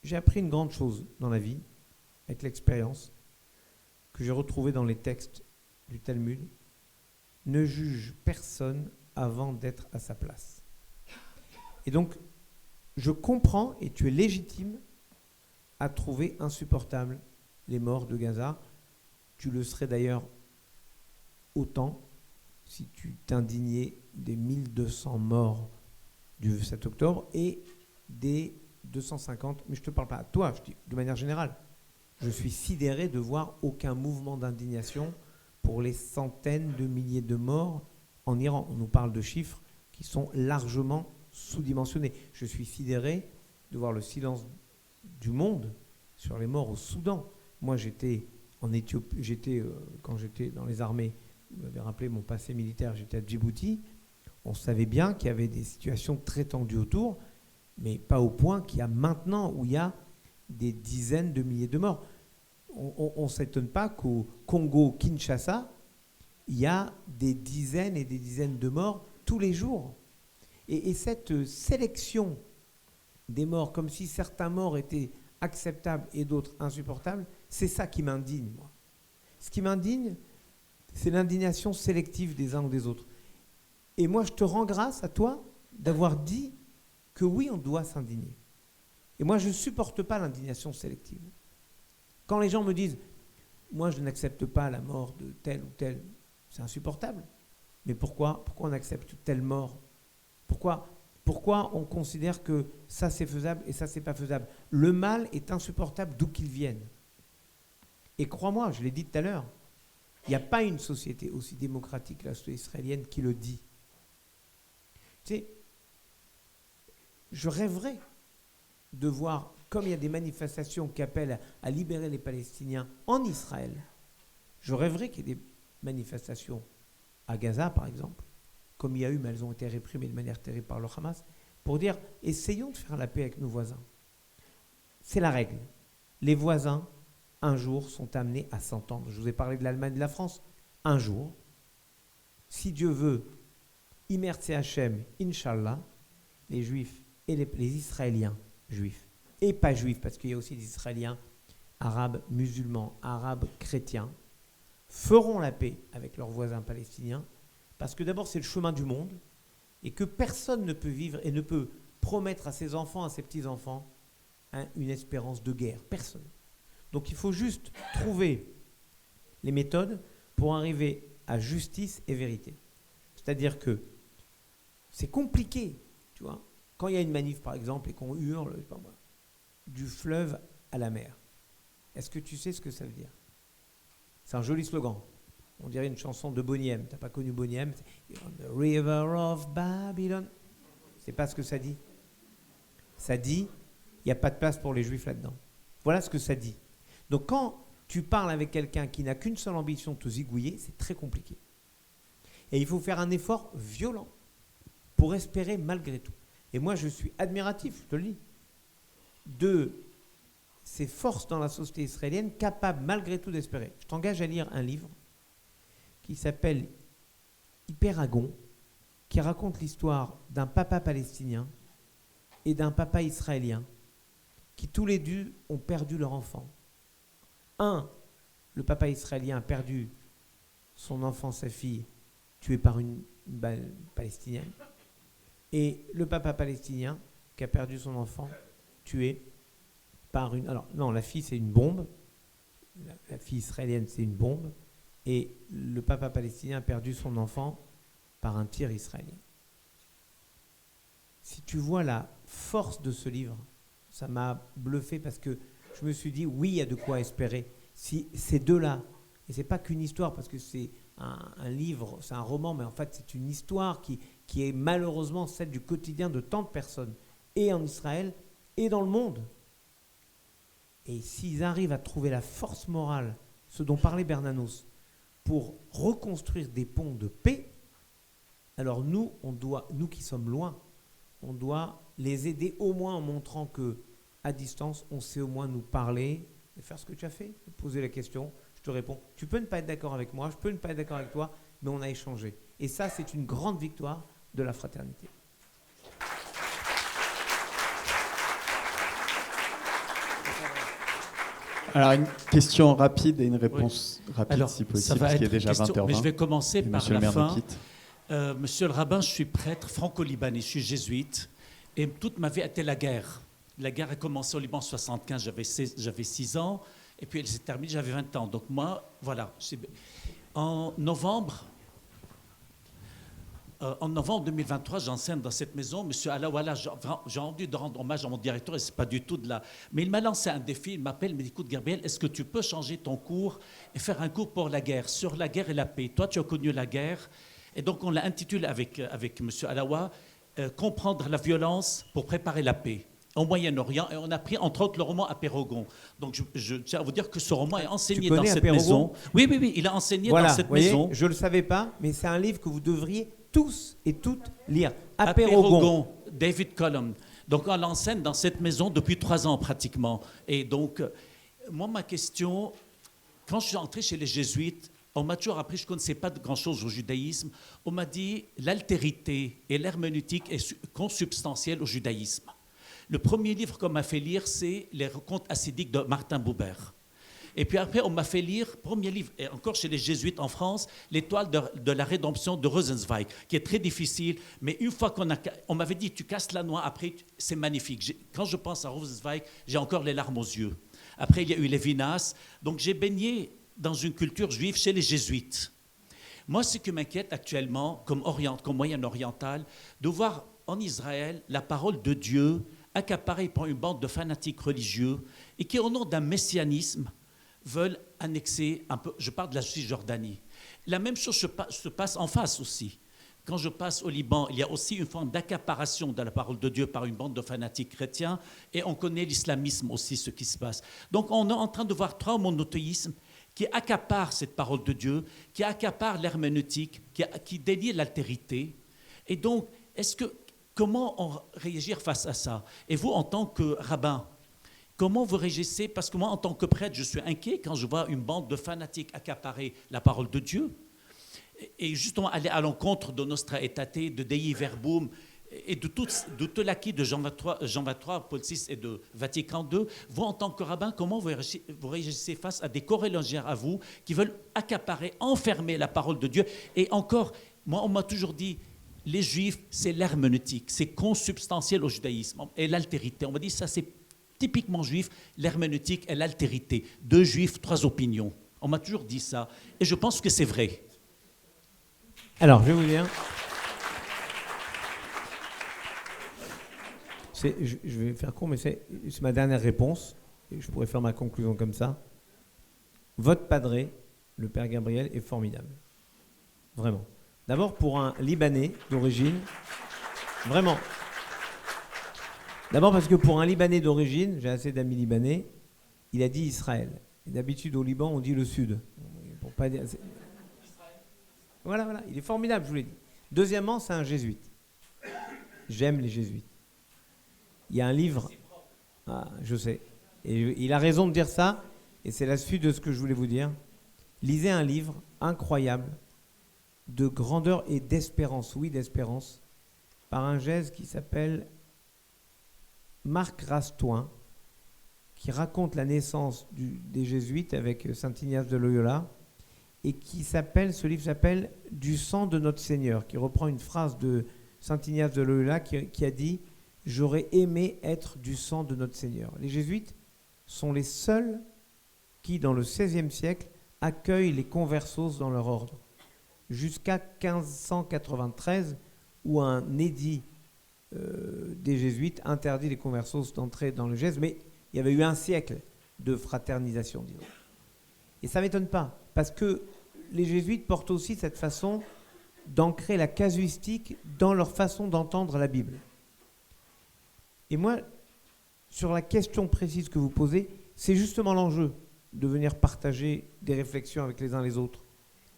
j'ai appris une grande chose dans la vie, avec l'expérience, que j'ai retrouvée dans les textes du Talmud. Ne juge personne avant d'être à sa place. Et donc, je comprends, et tu es légitime, à trouver insupportable les morts de Gaza. Tu le serais d'ailleurs autant si tu t'indignais des 1200 morts du 7 octobre et des 250, mais je ne te parle pas à toi, je dis de manière générale. Je suis sidéré de voir aucun mouvement d'indignation pour les centaines de milliers de morts en Iran. On nous parle de chiffres qui sont largement sous-dimensionnés. Je suis sidéré de voir le silence du monde sur les morts au Soudan. Moi, j'étais en Éthiopie, quand j'étais dans les armées, vous m'avez rappelé mon passé militaire, j'étais à Djibouti. On savait bien qu'il y avait des situations très tendues autour, mais pas au point qu'il y a maintenant où il y a des dizaines de milliers de morts. On ne s'étonne pas qu'au Congo-Kinshasa, il y a des dizaines et des dizaines de morts tous les jours. Et cette sélection des morts, comme si certains morts étaient acceptables et d'autres insupportables, c'est ça qui m'indigne, moi. Ce qui m'indigne, c'est l'indignation sélective des uns ou des autres. Et moi, je te rends grâce à toi d'avoir dit que oui, on doit s'indigner. Et moi, je ne supporte pas l'indignation sélective. Quand les gens me disent « moi, je n'accepte pas la mort de tel ou tel », c'est insupportable. Mais pourquoi on accepte telle mort? Pourquoi on considère que ça, c'est faisable et ça, c'est pas faisable? Le mal est insupportable d'où qu'il vienne. Et crois-moi, je l'ai dit tout à l'heure, il n'y a pas une société aussi démocratique que la société israélienne qui le dit. Tu sais, je rêverais de voir, comme il y a des manifestations qui appellent à libérer les Palestiniens en Israël, je rêverais qu'il y ait des manifestations à Gaza, par exemple, comme il y a eu, mais elles ont été réprimées de manière terrible par le Hamas, pour dire, essayons de faire la paix avec nos voisins. C'est la règle. Les voisins, un jour, sont amenés à s'entendre. Je vous ai parlé de l'Allemagne et de la France. Un jour, si Dieu veut, Imertse Hachem, Inch'Allah, les Juifs et les Israéliens juifs, et pas juifs, parce qu'il y a aussi des Israéliens arabes musulmans, arabes chrétiens, feront la paix avec leurs voisins palestiniens, Parce que d'abord, c'est le chemin du monde, et que personne ne peut vivre et ne peut promettre à ses enfants, à ses petits-enfants, une espérance de guerre. Personne. Donc il faut juste trouver les méthodes pour arriver à justice et vérité. C'est-à-dire que c'est compliqué, tu vois. Quand il y a une manif, par exemple, et qu'on hurle, je sais pas moi, du fleuve à la mer, est-ce que tu sais ce que ça veut dire? C'est un joli slogan. On dirait une chanson de Boney M. T'as pas connu Boney M? On the river of Babylon. C'est pas ce que ça dit. Ça dit, il n'y a pas de place pour les Juifs là-dedans. Voilà ce que ça dit. Donc quand tu parles avec quelqu'un qui n'a qu'une seule ambition de te zigouiller, c'est très compliqué. Et il faut faire un effort violent pour espérer malgré tout. Et moi, je suis admiratif, je te le dis, de ces forces dans la société israélienne capables malgré tout d'espérer. Je t'engage à lire un livre qui s'appelle Hyperagon, qui raconte l'histoire d'un papa palestinien et d'un papa israélien qui tous les deux ont perdu leur enfant. Le papa israélien a perdu son enfant, sa fille, tué par une balle palestinienne. Et le papa palestinien qui a perdu son enfant, tué par une... Alors, non, la fille, c'est une bombe. La fille israélienne, c'est une bombe. Et le papa palestinien a perdu son enfant par un tir israélien. Si tu vois la force de ce livre, ça m'a bluffé parce que je me suis dit, oui, il y a de quoi espérer. Si ces deux-là, et c'est pas qu'une histoire, parce que c'est un livre, c'est un roman, mais en fait, c'est une histoire qui est malheureusement celle du quotidien de tant de personnes, et en Israël, et dans le monde. Et s'ils arrivent à trouver la force morale, ce dont parlait Bernanos, pour reconstruire des ponts de paix, alors nous qui sommes loin, on doit les aider au moins en montrant que, à distance, on sait au moins nous parler et faire ce que tu as fait, poser la question, je te réponds. Tu peux ne pas être d'accord avec moi, je peux ne pas être d'accord avec toi, mais on a échangé. Et ça, c'est une grande victoire de la fraternité. Alors, une question rapide et une réponse rapide, alors, si possible, parce qu'il est déjà 20h20. Mais je vais commencer par la fin. Monsieur le rabbin, je suis prêtre franco-libanais, je suis jésuite, et toute ma vie a été la guerre. La guerre a commencé au Liban en 1975, j'avais 6 ans, et puis elle s'est terminée, j'avais 20 ans. Donc moi, voilà. En novembre 2023, j'enseigne dans cette maison. Monsieur Alawala, j'ai envie de rendre hommage à mon directeur, et ce n'est pas du tout de la... Mais il m'a lancé un défi, il m'appelle, il me dit, écoute Gabriel, est-ce que tu peux changer ton cours et faire un cours pour la guerre, sur la guerre et la paix? Toi, tu as connu la guerre. Et donc, on l'a intitulé avec monsieur Alawa, Comprendre la violence pour préparer la paix au Moyen-Orient. Et on a pris, entre autres, le roman Apérogon. Donc, je tiens à vous dire que ce roman est enseigné dans cette maison. Oui, il a enseigné dans cette maison. Je ne le savais pas, mais c'est un livre que vous devriez tous et toutes lire. Apérogon. David Colum. Donc, on l'enseigne dans cette maison depuis 3 ans pratiquement. Et donc, moi, ma question, quand je suis entré chez les jésuites, on m'a toujours appris, je ne connaissais pas grand-chose au judaïsme, on m'a dit l'altérité et l'herméneutique est consubstantielle au judaïsme. Le premier livre qu'on m'a fait lire, c'est Les Contes hassidiques de Martin Buber. Et puis après, on m'a fait lire, premier livre, et encore chez les jésuites en France, L'étoile de la rédemption de Rosenzweig, qui est très difficile, mais une fois on m'avait dit, tu casses la noix, après, c'est magnifique. Quand je pense à Rosenzweig, j'ai encore les larmes aux yeux. Après, il y a eu Lévinas, donc j'ai baigné dans une culture juive chez les jésuites. Moi, ce qui m'inquiète actuellement, comme moyen-oriental, de voir en Israël la parole de Dieu accaparée par une bande de fanatiques religieux et qui, au nom d'un messianisme, veulent annexer un peu, je parle de la Cisjordanie. La même chose se passe en face aussi. Quand je passe au Liban, il y a aussi une forme d'accaparation de la parole de Dieu par une bande de fanatiques chrétiens, et on connaît l'islamisme aussi, ce qui se passe. Donc on est en train de voir 3 monothéismes qui accaparent cette parole de Dieu, qui accaparent l'herméneutique, qui dénie l'altérité. Et donc, comment réagir face à ça? Et vous, en tant que rabbin, comment vous réagissez? Parce que moi, en tant que prêtre, je suis inquiet quand je vois une bande de fanatiques accaparer la parole de Dieu et justement aller à l'encontre de Nostra Aetate, de Dei Verbum et de tout l'acquis de Jean 23, Paul VI et de Vatican II. Vous, en tant que rabbin, comment vous réagissez face à des corréligiens à vous qui veulent accaparer, enfermer la parole de Dieu et encore Moi, on m'a toujours dit, les juifs, c'est l'herméneutique, c'est consubstantiel au judaïsme. Et l'altérité, on m'a dit, ça c'est typiquement juif, l'herméneutique et l'altérité. 2 juifs, 3 opinions. On m'a toujours dit ça. Et je pense que c'est vrai. Alors, je vais vous dire. Je vais faire court, mais c'est ma dernière réponse. Et je pourrais faire ma conclusion comme ça. Votre padré, le père Gabriel, est formidable. Vraiment. D'abord, pour un Libanais d'origine, vraiment. D'abord parce que pour un Libanais d'origine, j'ai assez d'amis libanais, il a dit Israël. Et d'habitude, au Liban, on dit le Sud. Pour pas dire, voilà, il est formidable, je vous l'ai dit. Deuxièmement, c'est un jésuite. J'aime les jésuites. Il y a un livre, je sais, et il a raison de dire ça, et c'est la suite de ce que je voulais vous dire. Lisez un livre incroyable de grandeur et d'espérance, oui, d'espérance, par un gèse qui s'appelle Marc Rastoin, qui raconte la naissance des jésuites avec Saint Ignace de Loyola, et ce livre s'appelle « Du sang de notre Seigneur », qui reprend une phrase de Saint Ignace de Loyola qui a dit « J'aurais aimé être du sang de notre Seigneur ». Les jésuites sont les seuls qui, dans le XVIe siècle, accueillent les conversos dans leur ordre, jusqu'à 1593, où un édit des jésuites interdit les conversos d'entrer dans le geste, mais il y avait eu un siècle de fraternisation, disons. Et ça ne m'étonne pas, parce que les jésuites portent aussi cette façon d'ancrer la casuistique dans leur façon d'entendre la Bible. Et moi, sur la question précise que vous posez, c'est justement l'enjeu de venir partager des réflexions avec les uns les autres,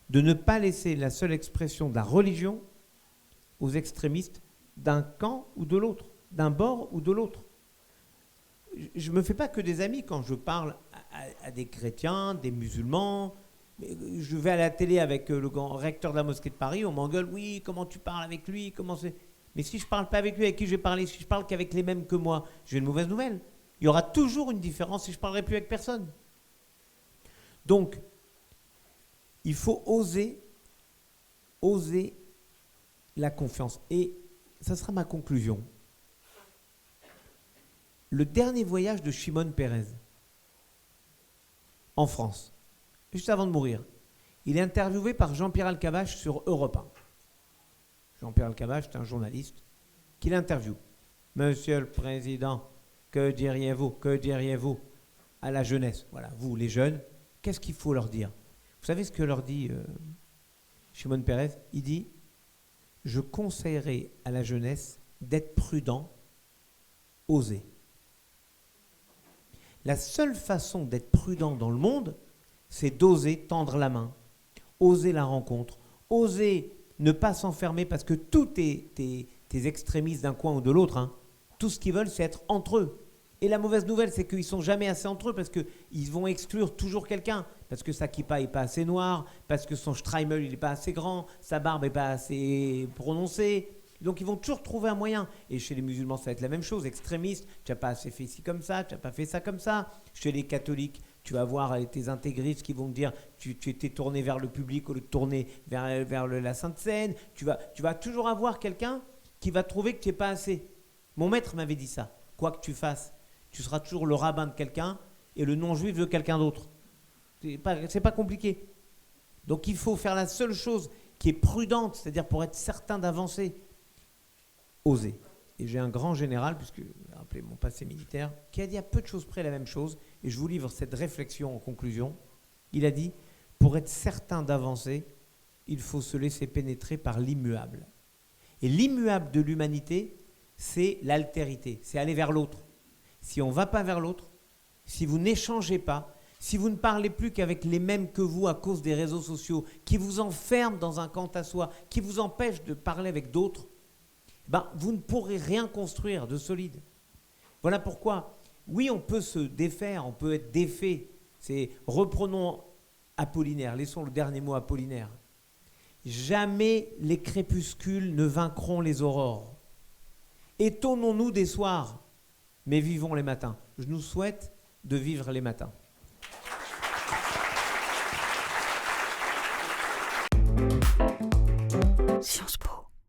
de ne pas laisser la seule expression de la religion aux extrémistes d'un camp ou de l'autre, d'un bord ou de l'autre. Je ne me fais pas que des amis quand je parle à des chrétiens, des musulmans. Je vais à la télé avec le grand recteur de la mosquée de Paris, on m'engueule, oui, comment tu parles avec lui, comment c'est... Mais si je ne parle pas avec lui, avec qui je vais parler, si je parle qu'avec les mêmes que moi, j'ai une mauvaise nouvelle. Il y aura toujours une différence si je ne parlerai plus avec personne. Donc, il faut oser la confiance. Et ça sera ma conclusion. Le dernier voyage de Shimon Peres en France, juste avant de mourir, il est interviewé par Jean-Pierre Alcabache sur Europe 1. Jean-Pierre Alcabache, c'est un journaliste qui l'interviewe. Monsieur le Président, que diriez-vous à la jeunesse? Voilà, vous, les jeunes, qu'est-ce qu'il faut leur dire? Vous savez ce que leur dit Shimon Peres? Il dit, je conseillerais à la jeunesse d'être prudent, oser. La seule façon d'être prudent dans le monde, c'est d'oser tendre la main, oser la rencontre, oser ne pas s'enfermer, parce que tous tes extrémistes d'un coin ou de l'autre, hein, tout ce qu'ils veulent, c'est être entre eux. Et la mauvaise nouvelle, c'est qu'ils ne sont jamais assez entre eux, parce qu'ils vont exclure toujours quelqu'un, parce que sa kippa n'est pas assez noire, parce que son streimel il n'est pas assez grand, sa barbe n'est pas assez prononcée. Donc ils vont toujours trouver un moyen. Et chez les musulmans, ça va être la même chose. Extrémistes, tu n'as pas assez fait ci comme ça, tu n'as pas fait ça comme ça. Chez les catholiques, tu vas voir tes intégristes qui vont te dire tu étais tourné vers le public au lieu de tourner vers la Sainte Seine. Tu vas toujours avoir quelqu'un qui va trouver que tu n'es pas assez. Mon maître m'avait dit ça. Quoi que tu fasses, tu seras toujours le rabbin de quelqu'un et le non-juif de quelqu'un d'autre. C'est pas compliqué. Donc il faut faire la seule chose qui est prudente, c'est-à-dire pour être certain d'avancer. Oser. Et j'ai un grand général, puisque j'ai rappelé mon passé militaire, qui a dit à peu de choses près la même chose, et je vous livre cette réflexion en conclusion. Il a dit, pour être certain d'avancer, il faut se laisser pénétrer par l'immuable. Et l'immuable de l'humanité, c'est l'altérité, c'est aller vers l'autre. Si on ne va pas vers l'autre, si vous n'échangez pas, si vous ne parlez plus qu'avec les mêmes que vous à cause des réseaux sociaux, qui vous enferment dans un quant à soi, qui vous empêchent de parler avec d'autres, vous ne pourrez rien construire de solide. Voilà pourquoi, oui, on peut se défaire, on peut être défait. Reprenons Apollinaire, laissons le dernier mot Apollinaire. Jamais les crépuscules ne vaincront les aurores. Étonnons-nous des soirs, mais vivons les matins. Je nous souhaite de vivre les matins.